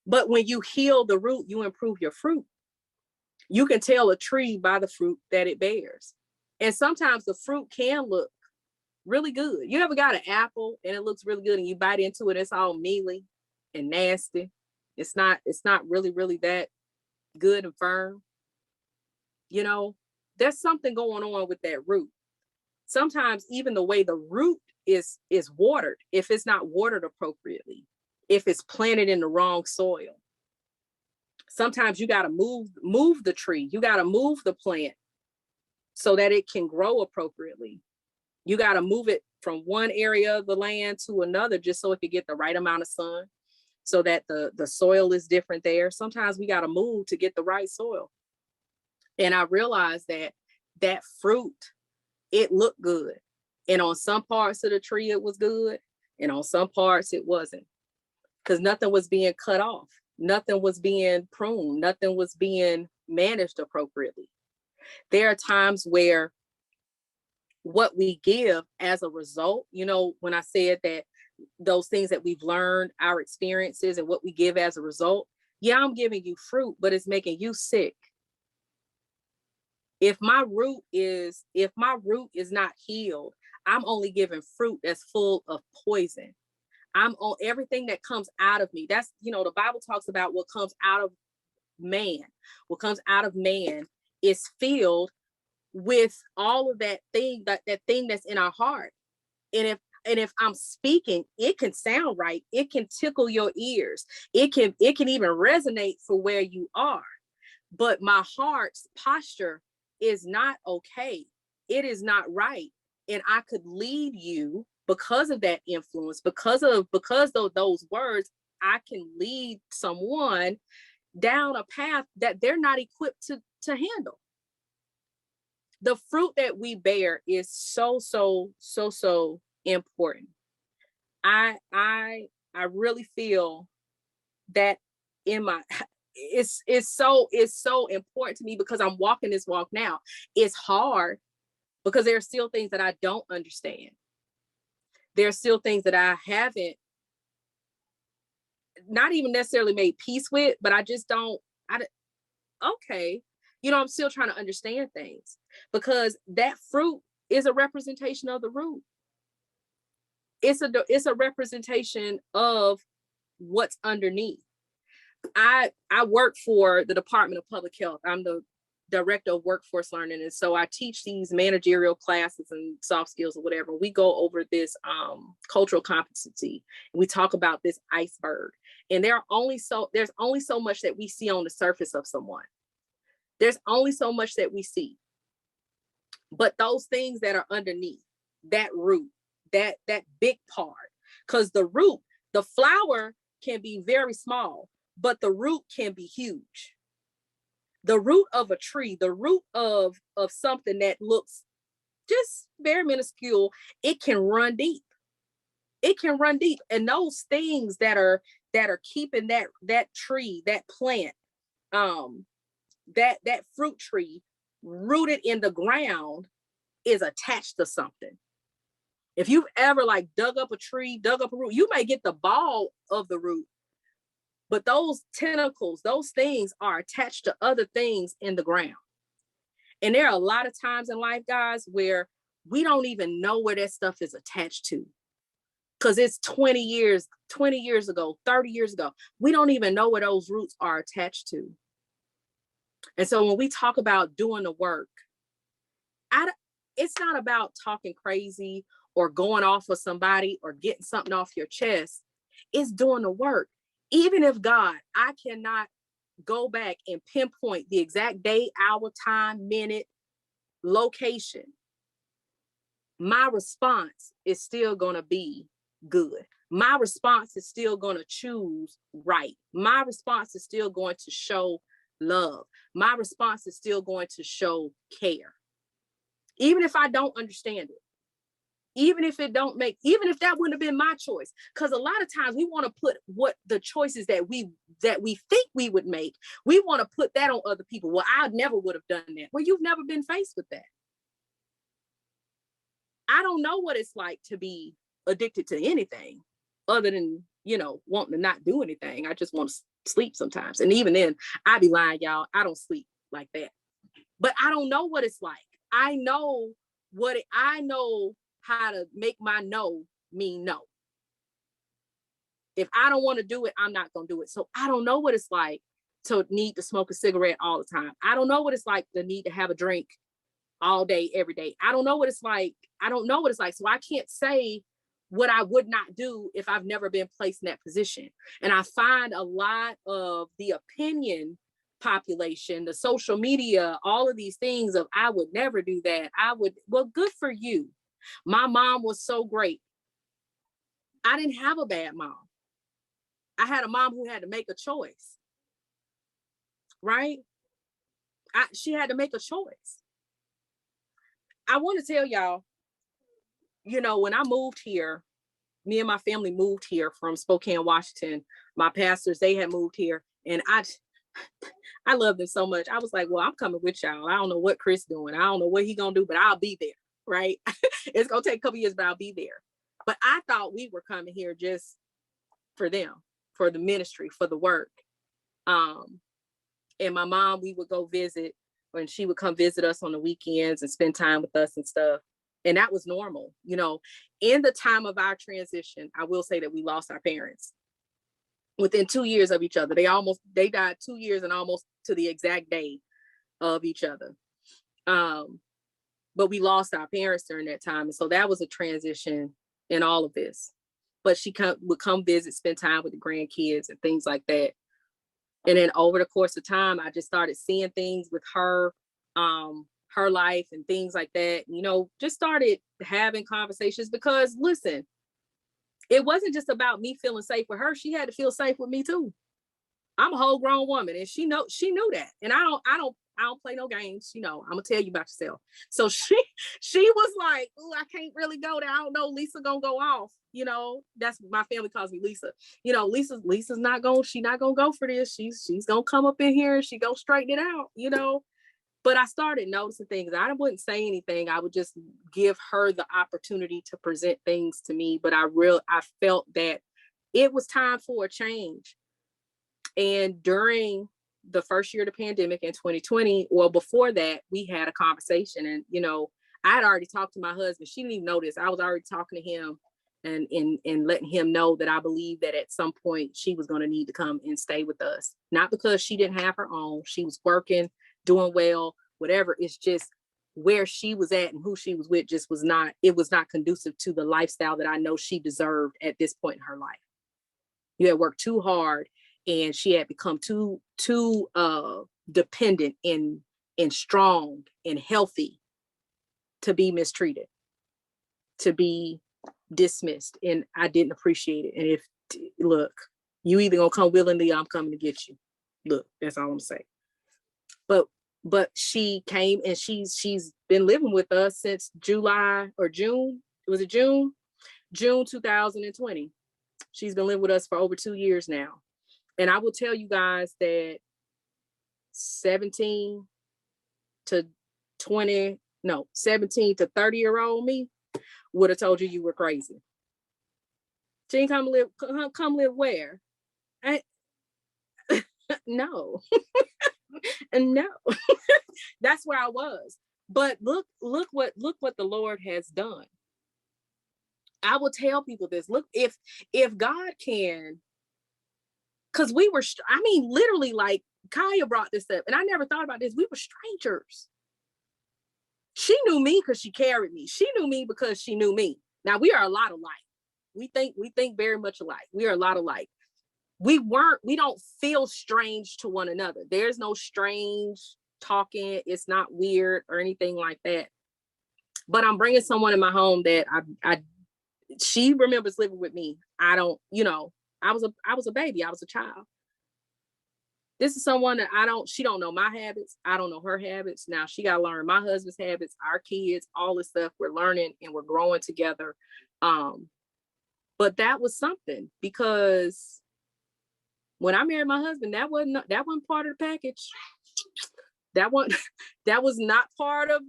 But when you heal the root, you improve your fruit. You can tell a tree by the fruit that it bears. And sometimes the fruit can look really good. You ever got an apple and it looks really good and you bite into it, it's all mealy and nasty. It's not really, really that good and firm. You know, there's something going on with that root. Sometimes even the way the root is watered, if it's not watered appropriately, if it's planted in the wrong soil. Sometimes you got to move the tree. You got to move the plant so that it can grow appropriately. You got to move it from one area of the land to another just so it can get the right amount of sun, so that the soil is different there. Sometimes we got to move to get the right soil. And I realized that fruit, it looked good. And on some parts of the tree, it was good. And on some parts, it wasn't. Because nothing was being cut off. Nothing was being pruned. Nothing was being managed appropriately. There are times where what we give as a result, you know, when I said that those things that we've learned, our experiences and what we give as a result, yeah, I'm giving you fruit, but it's making you sick. If my root is not healed, I'm only giving fruit that's full of poison. I'm on everything that comes out of me. That's, you know, the Bible talks about what comes out of man. What comes out of man is filled with all of that thing that's in our heart. And if I'm speaking, it can sound right. It can tickle your ears. It can even resonate for where you are. But my heart's posture is not okay. It is not right. And I could lead you because of that influence, because of those words, I can lead someone down a path that they're not equipped to handle. The fruit that we bear is so important. I really feel that in my it's so important to me because I'm walking this walk now. It's hard because there are still things that I don't understand. There are still things that I haven't not even necessarily made peace with, but I okay. You know, I'm still trying to understand things because that fruit is a representation of the root. It's a representation of what's underneath. I work for the Department of Public Health. I'm the director of workforce learning. And so I teach these managerial classes and soft skills or whatever. We go over this cultural competency. We talk about this iceberg. And there's only so much that we see on the surface of someone. There's only so much that we see. But those things that are underneath, that root, that big part, because the root, the flower can be very small, but the root can be huge. the root of a tree, the root of something that looks just very minuscule, it can run deep. It can run deep. And those things that are keeping that tree, that plant, that fruit tree rooted in the ground is attached to something. If you've ever like dug up a tree, dug up a root, you may get the ball of the root, but those tentacles, those things are attached to other things in the ground. And there are a lot of times in life, guys, where we don't even know where that stuff is attached to. Because it's 20 years ago, 30 years ago. We don't even know where those roots are attached to. And so when we talk about doing the work, it's not about talking crazy or going off of somebody or getting something off your chest. It's doing the work. Even if God, I cannot go back and pinpoint the exact day, hour, time, minute, location, my response is still going to be good. My response is still going to choose right. My response is still going to show love. My response is still going to show care. Even if I don't understand it. Even if that wouldn't have been my choice. Because a lot of times we want to put what the choices that we think we would make, we want to put that on other people. Well, I never would have done that. Well, you've never been faced with that. I don't know what it's like to be addicted to anything other than, wanting to not do anything. I just want to sleep sometimes. And even then, I be lying, y'all. I don't sleep like that. But I don't know what it's like. I know how to make my no mean no. If I don't want to do it, I'm not going to do it. So I don't know what it's like to need to smoke a cigarette all the time. I don't know what it's like to need to have a drink all day, every day. I don't know what it's like. So I can't say what I would not do if I've never been placed in that position. And I find a lot of the opinion population, the social media, all of these things of I would never do that. Well, good for you. My mom was so great. I didn't have a bad mom. I had a mom who had to make a choice, right? She had to make a choice. I want to tell y'all, when I moved here, me and my family moved here from Spokane, Washington. My pastors, they had moved here, and I love them so much. I was like, well, I'm coming with y'all. I don't know what Chris doing. I don't know what he gonna do, but I'll be there, right? It's gonna take a couple years, but I'll be there. But I thought we were coming here just for them, for the ministry, for the work. And my mom, we would go visit, and she would come visit us on the weekends and spend time with us and stuff. And that was normal. In the time of our transition, I will say that we lost our parents within 2 years of each other. They died 2 years and almost to the exact day of each other. But we lost our parents during that time. And so that was a transition in all of this. But she would come visit, spend time with the grandkids and things like that. And then over the course of time, I just started seeing things with her, her life and things like that. Just started having conversations because, listen, it wasn't just about me feeling safe with her. She had to feel safe with me too. I'm a whole grown woman, and she knew that. And I don't play no games. I'm gonna tell you about yourself. So she was like, "Oh, I can't really go there. I don't know. Lisa gonna go off." That's my family calls me Lisa. Lisa's not gonna go for this. She's gonna come up in here and she gonna straighten it out. But I started noticing things. I wouldn't say anything. I would just give her the opportunity to present things to me. But I felt that it was time for a change. And during the first year of the pandemic in 2020, well, before that, we had a conversation. And, I had already talked to my husband. She didn't even know this. I was already talking to him and letting him know that I believe that at some point she was going to need to come and stay with us. Not because she didn't have her own. She was working, doing well, whatever. It's just where she was at and who she was with was not conducive to the lifestyle that I know she deserved at this point in her life. You had worked too hard, and she had become too dependent and strong and healthy to be mistreated, to be dismissed. And I didn't appreciate it. And look, you either gonna come willingly or I'm coming to get you. Look, that's all I'm saying. but she came and she's been living with us since July or June. Was it June? June 2020. She's been living with us for over 2 years now. And I will tell you guys that 17 to 20, no, 17 to 30-year-old me would have told you were crazy. She ain't come live where? No. No. That's where I was. But look what the Lord has done. I will tell people this. Look, if God can, because we were, I mean, literally, like Kaya brought this up, and I never thought about this. We were strangers. She knew me because she carried me. She knew me because she knew me. Now we are a lot alike. We think very much alike. We are a lot alike. We don't feel strange to one another. There's no strange talking. It's not weird or anything like that. But I'm bringing someone in my home that she remembers living with me. I don't, I was a baby. I was a child. This is someone that she don't know my habits. I don't know her habits. Now she got to learn my husband's habits, our kids, all this stuff. We're learning and we're growing together. But that was something, because when I married my husband, that wasn't part of the package. That was not part of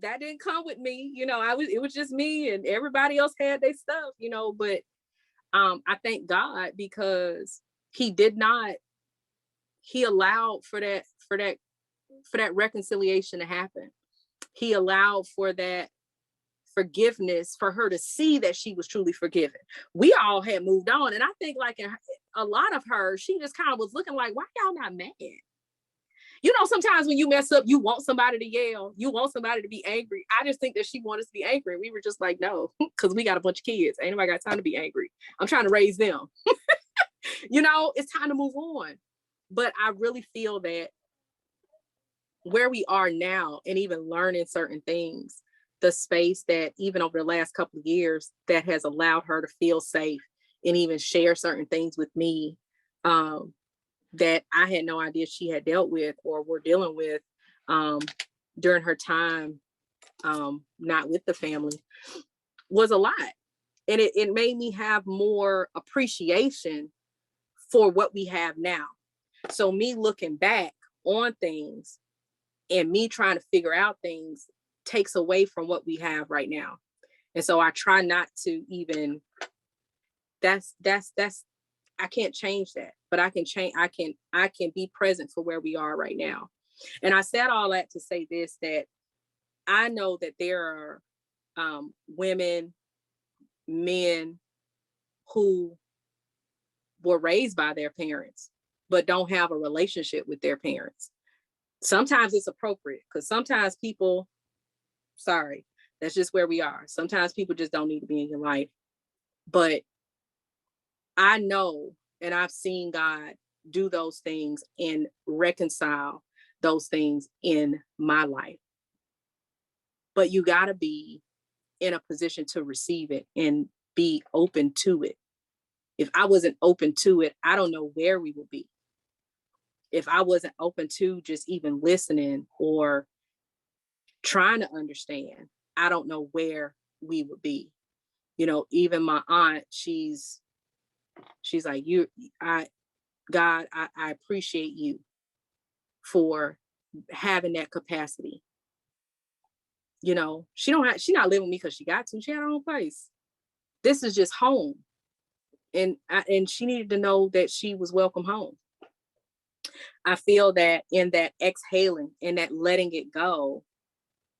that didn't come with me. It was just me, and everybody else had their stuff, but I thank God because he allowed for that reconciliation to happen. He allowed for that forgiveness, for her to see that she was truly forgiven. We all had moved on, and I think like in a lot of her, she just kind of was looking like, why y'all not mad? Sometimes when you mess up, you want somebody to yell, you want somebody to be angry. I just think that she wanted us to be angry. We were just like, no, because we got a bunch of kids. Ain't nobody got time to be angry. I'm trying to raise them. It's time to move on. But I really feel that where we are now, and even learning certain things, the space that even over the last couple of years that has allowed her to feel safe and even share certain things with me that I had no idea she had dealt with or were dealing with during her time not with the family, was a lot. And it made me have more appreciation for what we have now. So me looking back on things and me trying to figure out things takes away from what we have right now. And so I try not to even, that's I can't change that, but I can be present for where we are right now. And I said all that to say this, that I know that there are women, men who were raised by their parents, but don't have a relationship with their parents. Sometimes it's appropriate, because sometimes people, sorry, that's just where we are. Sometimes people just don't need to be in your life. But I know, and I've seen God do those things and reconcile those things in my life. But you got to be in a position to receive it and be open to it. If I wasn't open to it, I don't know where we would be. If I wasn't open to just even listening or trying to understand, I don't know where we would be. Even my aunt, she's like, God, I appreciate you for having that capacity. She's not living with me because she got to. She had her own place. This is just home, and she needed to know that she was welcome home. I feel that in that exhaling and that letting it go,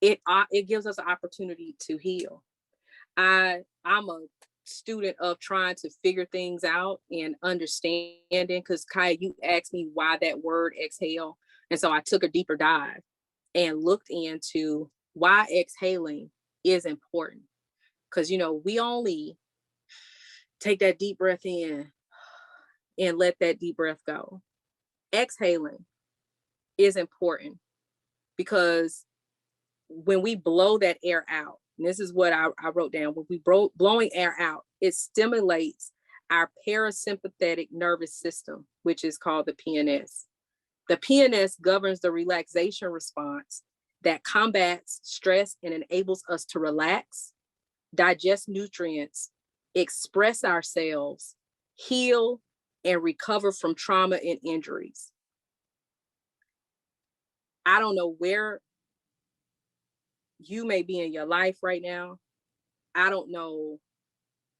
it gives us an opportunity to heal. I'm a student of trying to figure things out and understanding, because Kaya, you asked me why that word exhale. And so I took a deeper dive and looked into why exhaling is important. Because, we only take that deep breath in and let that deep breath go. Exhaling is important because when we blow that air out, and this is what I wrote down, when we blowing air out, it stimulates our parasympathetic nervous system, which is called the PNS. The PNS governs the relaxation response that combats stress and enables us to relax, digest nutrients, express ourselves, heal, and recover from trauma and injuries. I don't know where you may be in your life right now. I don't know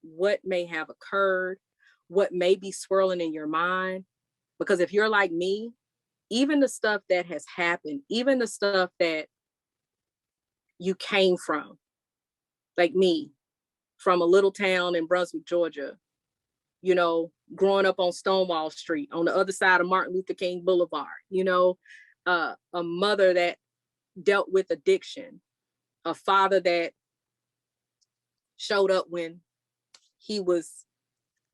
what may have occurred, what may be swirling in your mind. Because if you're like me, even the stuff that has happened, even the stuff that you came from, like me, from a little town in Brunswick, Georgia, you know, growing up on Stonewall Street on the other side of Martin Luther King Boulevard, you know, a mother that dealt with addiction, a father that showed up when he was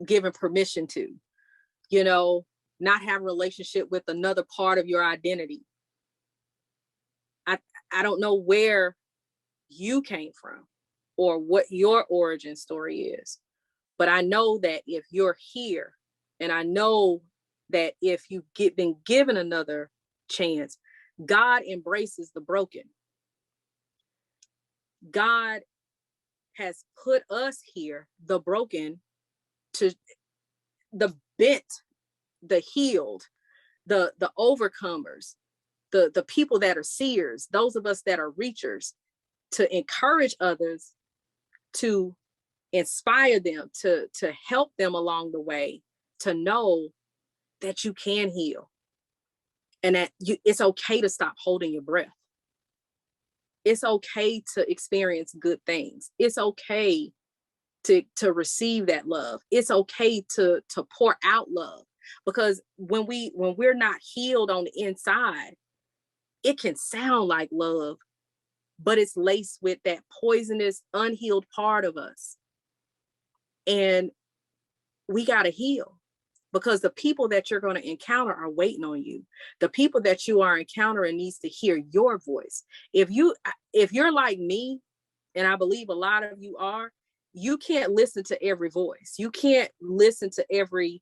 given permission to, you know, not have a relationship with another part of your identity. I don't know where you came from or what your origin story is, but I know that if you're here, and I know that if you've been given another chance, God embraces the broken. God has put us here, the broken, to the bent, the healed, the overcomers, the people that are seers, those of us that are reachers, to encourage others, to inspire them, to help them along the way, to know that you can heal and that it's okay to stop holding your breath. It's okay to experience good things. It's okay to receive that love. It's okay to pour out love, because when we're not healed on the inside, it can sound like love, but it's laced with that poisonous, unhealed part of us. And we got to heal, because the people that you're going to encounter are waiting on you. The people that you are encountering needs to hear your voice. If you're like me, and I believe a lot of you are, you can't listen to every voice. You can't listen to every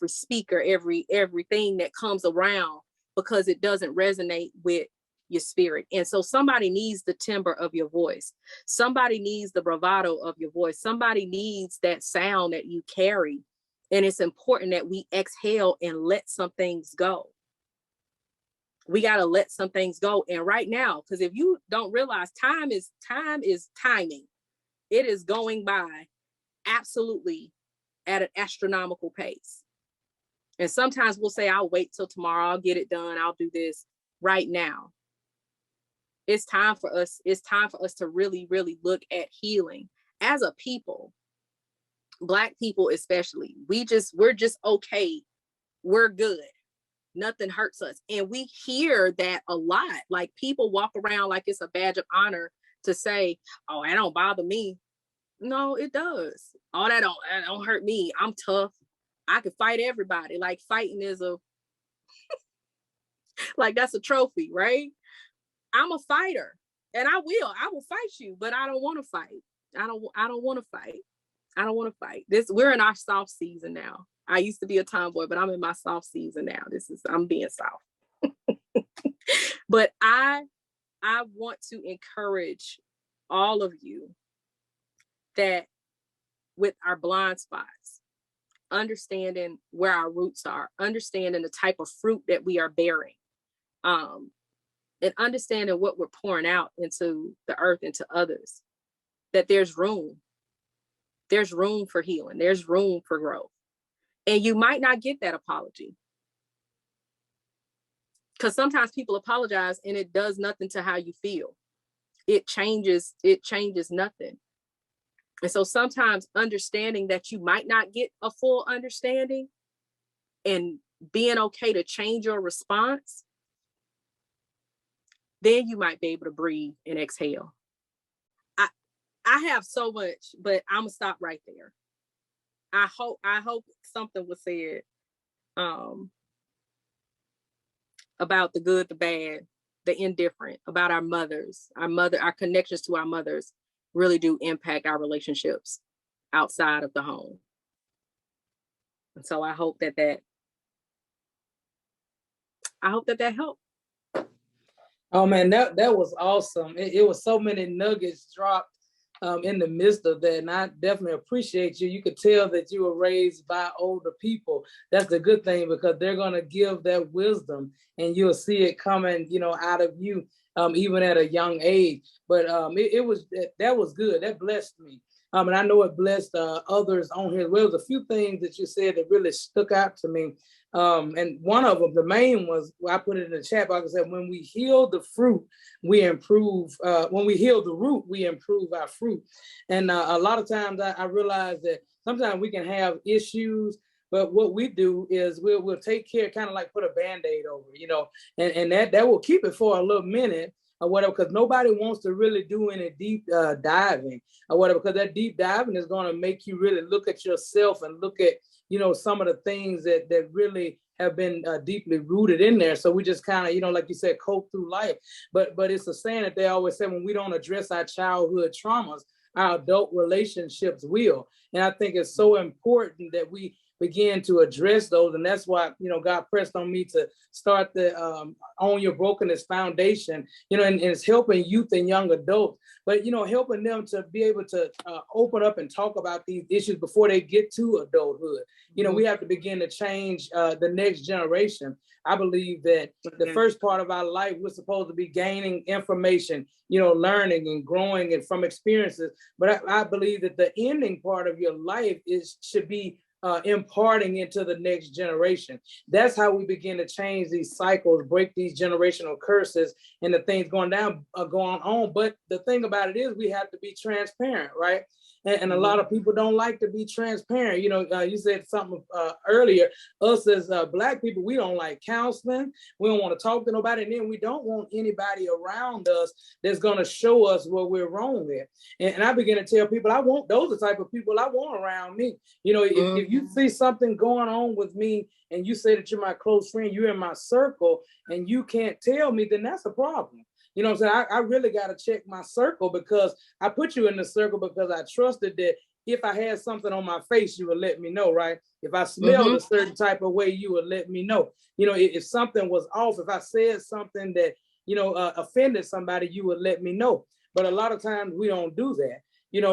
speaker, everything that comes around, because it doesn't resonate with your spirit. And so somebody needs the timbre of your voice. Somebody needs the bravado of your voice. Somebody needs that sound that you carry. And it's important that we exhale and let some things go. We got to let some things go. And right now, because if you don't realize, time is timing. It is going by absolutely at an astronomical pace. And sometimes we'll say, I'll wait till tomorrow. I'll get it done. I'll do this. Right now, it's time for us. It's time for us to really, really look at healing as a people. Black people especially. We're just okay. We're good. Nothing hurts us. And we hear that a lot. Like, people walk around like it's a badge of honor to say, oh, that don't bother me. No, it does. Oh, that don't hurt me. I'm tough. I can fight everybody. Like, fighting is like, that's a trophy, right? I'm a fighter, and I will fight you, but I don't want to fight. I don't want to fight. I don't want to fight. We're in our soft season now. I used to be a tomboy, but I'm in my soft season now. I'm being soft. But I want to encourage all of you that with our blind spots, understanding where our roots are, understanding the type of fruit that we are bearing, and understanding what we're pouring out into the earth and to others, that there's room for healing. There's room for growth. And you might not get that apology, because sometimes people apologize and it does nothing to how you feel. It changes nothing. And so sometimes understanding that you might not get a full understanding and being okay to change your response, then you might be able to breathe and exhale. I have so much, but I'm gonna stop right there. I hope something was said about the good, the bad, the indifferent, about our mothers. Our connections to our mothers really do impact our relationships outside of the home. And so I hope that I hope that helped. Oh man, that was awesome. It was so many nuggets dropped in the midst of that, and I definitely appreciate you. You could tell that you were raised by older people. That's the good thing, because they're gonna give that wisdom, and you'll see it coming, out of you, even at a young age. But that was good. That blessed me. And I know it blessed others on here as well. There's a few things that you said that really stuck out to me. And one of them, the main was, I put it in the chat box, I said, when we heal the fruit, we improve. When we heal the root, we improve our fruit. And a lot of times I realize that sometimes we can have issues, but what we do is we'll take care, kind of like put a Band-Aid over, and that will keep it for a little minute or whatever, because nobody wants to really do any deep diving or whatever, because that deep diving is going to make you really look at yourself and look at, some of the things that really have been deeply rooted in there. So we just kind of, like you said, cope through life. But it's a saying that they always say, when we don't address our childhood traumas, our adult relationships will. And I think it's so important that we begin to address those. And that's why, God pressed on me to start the Own Your Brokenness Foundation, and it's helping youth and young adults, but, helping them to be able to open up and talk about these issues before they get to adulthood. We have to begin to change the next generation. I believe that the first part of our life, we're supposed to be gaining information, learning and growing and from experiences. But I believe that the ending part of your life should be imparting into the next generation. That's how we begin to change these cycles, break these generational curses and the things going on. But the thing about it is, we have to be transparent, right? And a lot of people don't like to be transparent. You said something earlier. Us as Black people, we don't like counseling. We don't want to talk to nobody. And then we don't want anybody around us that's going to show us where we're wrong at. And I begin to tell people, those are the type of people I want around me. If you see something going on with me and you say that you're my close friend, you're in my circle, and you can't tell me, then that's a problem. You know what I'm saying? I really got to check my circle, because I put you in the circle because I trusted that if I had something on my face, you would let me know, right? If I smelled a certain type of way, you would let me know. If something was off, if I said something that, offended somebody, you would let me know. But a lot of times we don't do that.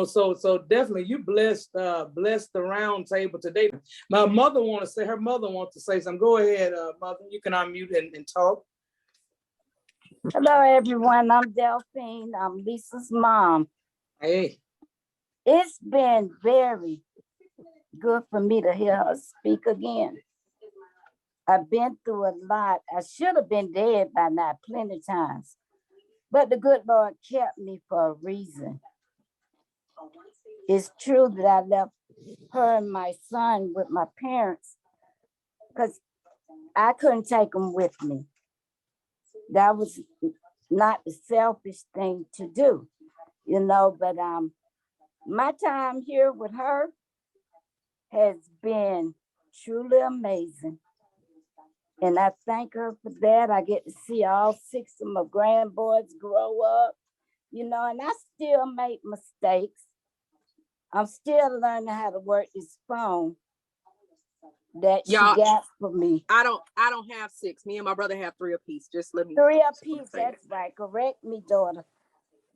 So definitely you blessed the round table today. My mother wants to say something. Go ahead, mother. You can unmute and talk. Hello, everyone. I'm Delphine. I'm Lisa's mom. Hey. It's been very good for me to hear her speak again. I've been through a lot. I should have been dead by now plenty of times, but the good Lord kept me for a reason. It's true that I left her and my son with my parents because I couldn't take them with me. That was not the selfish thing to do, but my time here with her has been truly amazing. And I thank her for that. I get to see all 6 of my grandboys grow up, and I still make mistakes. I'm still learning how to work this phone that she got for me. I don't have 6. Me and my brother have 3 apiece. Just let me. 3 apiece, that's right. Correct me, daughter.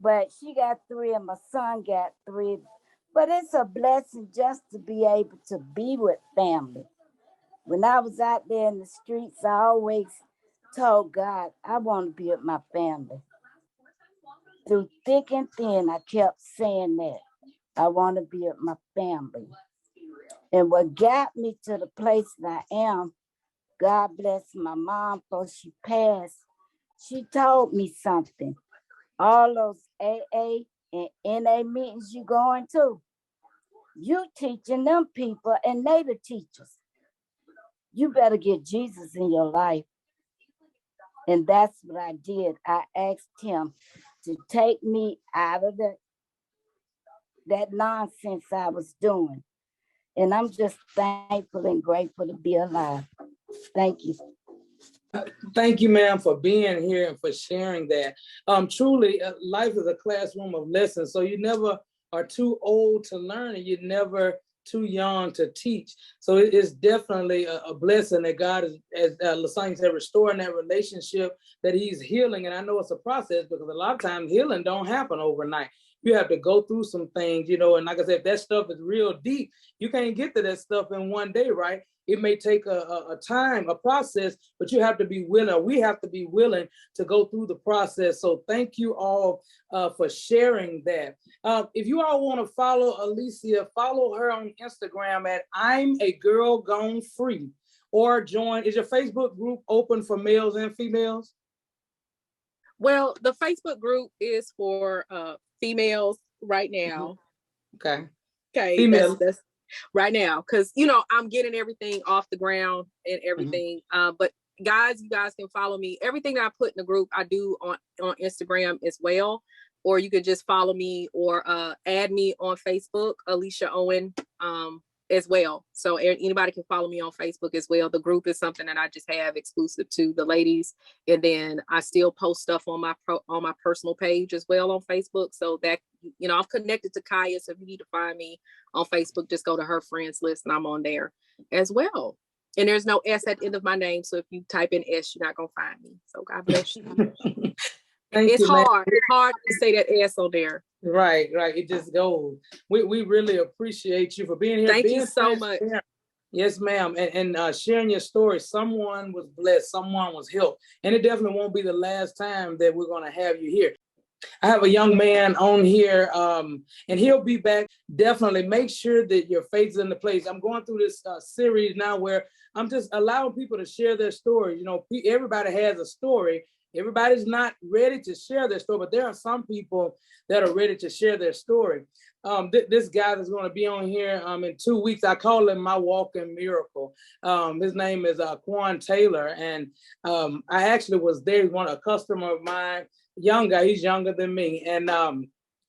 But she got 3 and my son got 3. But it's a blessing just to be able to be with family. When I was out there in the streets, I always told God, I want to be with my family. Through thick and thin, I kept saying that. I want to be with my family. And what got me to the place that I am, God bless my mom before she passed, she told me something. All those AA and NA meetings you going to, you teaching them people and they the teachers. You better get Jesus in your life. And that's what I did. I asked him to take me out of that nonsense I was doing. And I'm just thankful and grateful to be alive. Thank you. Thank you, ma'am, for being here and for sharing that. Truly, life is a classroom of lessons. So you never are too old to learn, and you're never too young to teach. So it's definitely a blessing that God is, as Lasagna said, restoring that relationship, that he's healing. And I know it's a process because a lot of times healing don't happen overnight. You have to go through some things, you know, and like I said, if that stuff is real deep, you can't get to that stuff in one day, right? It may take a time, a process, but you have to be willing. We have to be willing to go through the process. So thank you all for sharing that. If you all want to follow Alicia, follow her on Instagram at I'm a Girl Gone Free, or join. Is your Facebook group open for males and females? Well, the Facebook group is for females right now. Okay. Okay, Female. that's right now, because you know I'm getting everything off the ground and everything. But guys, you guys can follow me. Everything that I put in the group, I do on Instagram as well. Or you could just follow me or add me on Facebook, Alicia Owen, as well. So anybody can follow me on Facebook as well. The group is something that I just have exclusive to the ladies, and then I still post stuff on my personal page as well on Facebook. So that, you know, I'm connected to Kaya. So if you need to find me on Facebook, just go to her friends list, and I'm on there as well. And there's no S at the end of my name, so if you type in S, you're not gonna find me. So God bless you. It's hard to say that S on there. Right. It just goes. We really appreciate you for being here. Thank you so much. Yes, ma'am. And sharing your story. Someone was blessed. Someone was helped. And it definitely won't be the last time that we're going to have you here. I have a young man on here, and he'll be back. Definitely make sure that your faith is in the place. I'm going through this series now where I'm just allowing people to share their stories. You know, everybody has a story. Everybody's not ready to share their story, but there are some people that are ready to share their story. This guy that's going to be on here in 2 weeks, I call him my walking miracle. His name is Quan Taylor, and I actually was there. He's a customer of mine, young guy. He's younger than me, and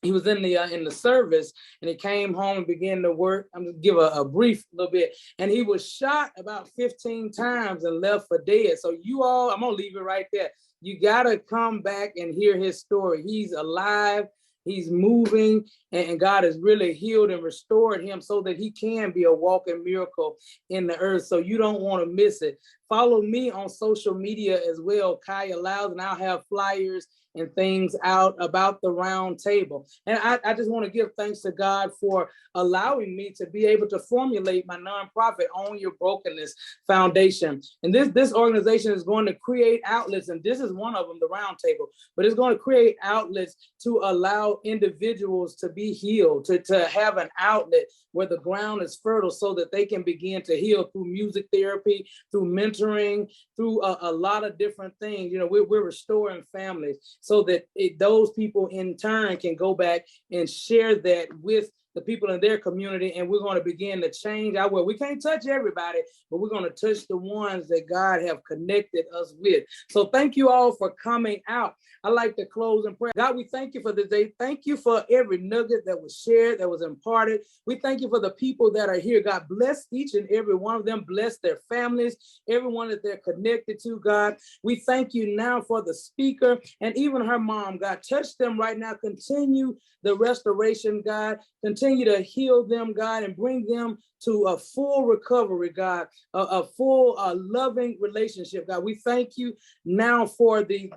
he was in the service, and he came home and began to work. I'm gonna give a brief little bit, and he was shot about 15 times and left for dead. So you all, I'm gonna leave it right there. You gotta come back and hear his story. He's alive, he's moving, and God has really healed and restored him so that he can be a walking miracle in the earth. So you don't want to miss it. Follow me on social media as well, Kaya Loud, and I'll have flyers and things out about the round table. And I just want to give thanks to God for allowing me to be able to formulate my nonprofit, Own Your Brokenness Foundation. And this organization is going to create outlets, and this is one of them, the round table, but it's going to create outlets to allow individuals to be healed, to have an outlet where the ground is fertile so that they can begin to heal through music therapy, through mentoring, through a lot of different things. You know, we're restoring families so that those people in turn can go back and share that with the people in their community, and we're going to begin to change our world. We can't touch everybody, but we're going to touch the ones that God have connected us with. So thank you all for coming out. I like to close in prayer. God, we thank you for this day. Thank you for every nugget that was shared, that was imparted. We thank you for the people that are here. God, bless each and every one of them. Bless their families, everyone that they're connected to, God. We thank you now for the speaker and even her mom. God, touch them right now. Continue the restoration, God. Continue to heal them, God, and bring them to a full recovery, God, a full loving relationship, God. We thank you now for the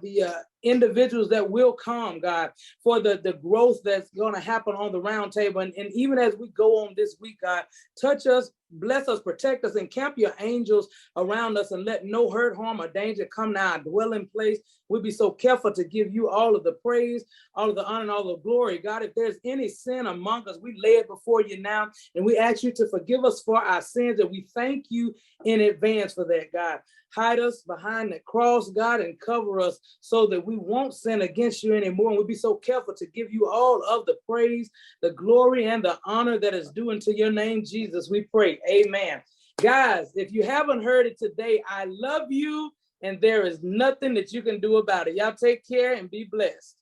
individuals that will come, God, for the growth that's going to happen on the round table. And even as we go on this week, God, touch us, bless us, protect us, and camp your angels around us, and let no hurt, harm, or danger come to our dwelling place. We'll be so careful to give you all of the praise, all of the honor, and all the glory. God, if there's any sin among us, we lay it before you now, and we ask you to forgive us for our sins, and we thank you in advance for that, God. Hide us behind the cross, God, and cover us so that we won't sin against you anymore. And we'll be so careful to give you all of the praise, the glory, and the honor that is due unto your name, Jesus. We pray. Amen. Guys, if you haven't heard it today, I love you, and there is nothing that you can do about it. Y'all take care and be blessed.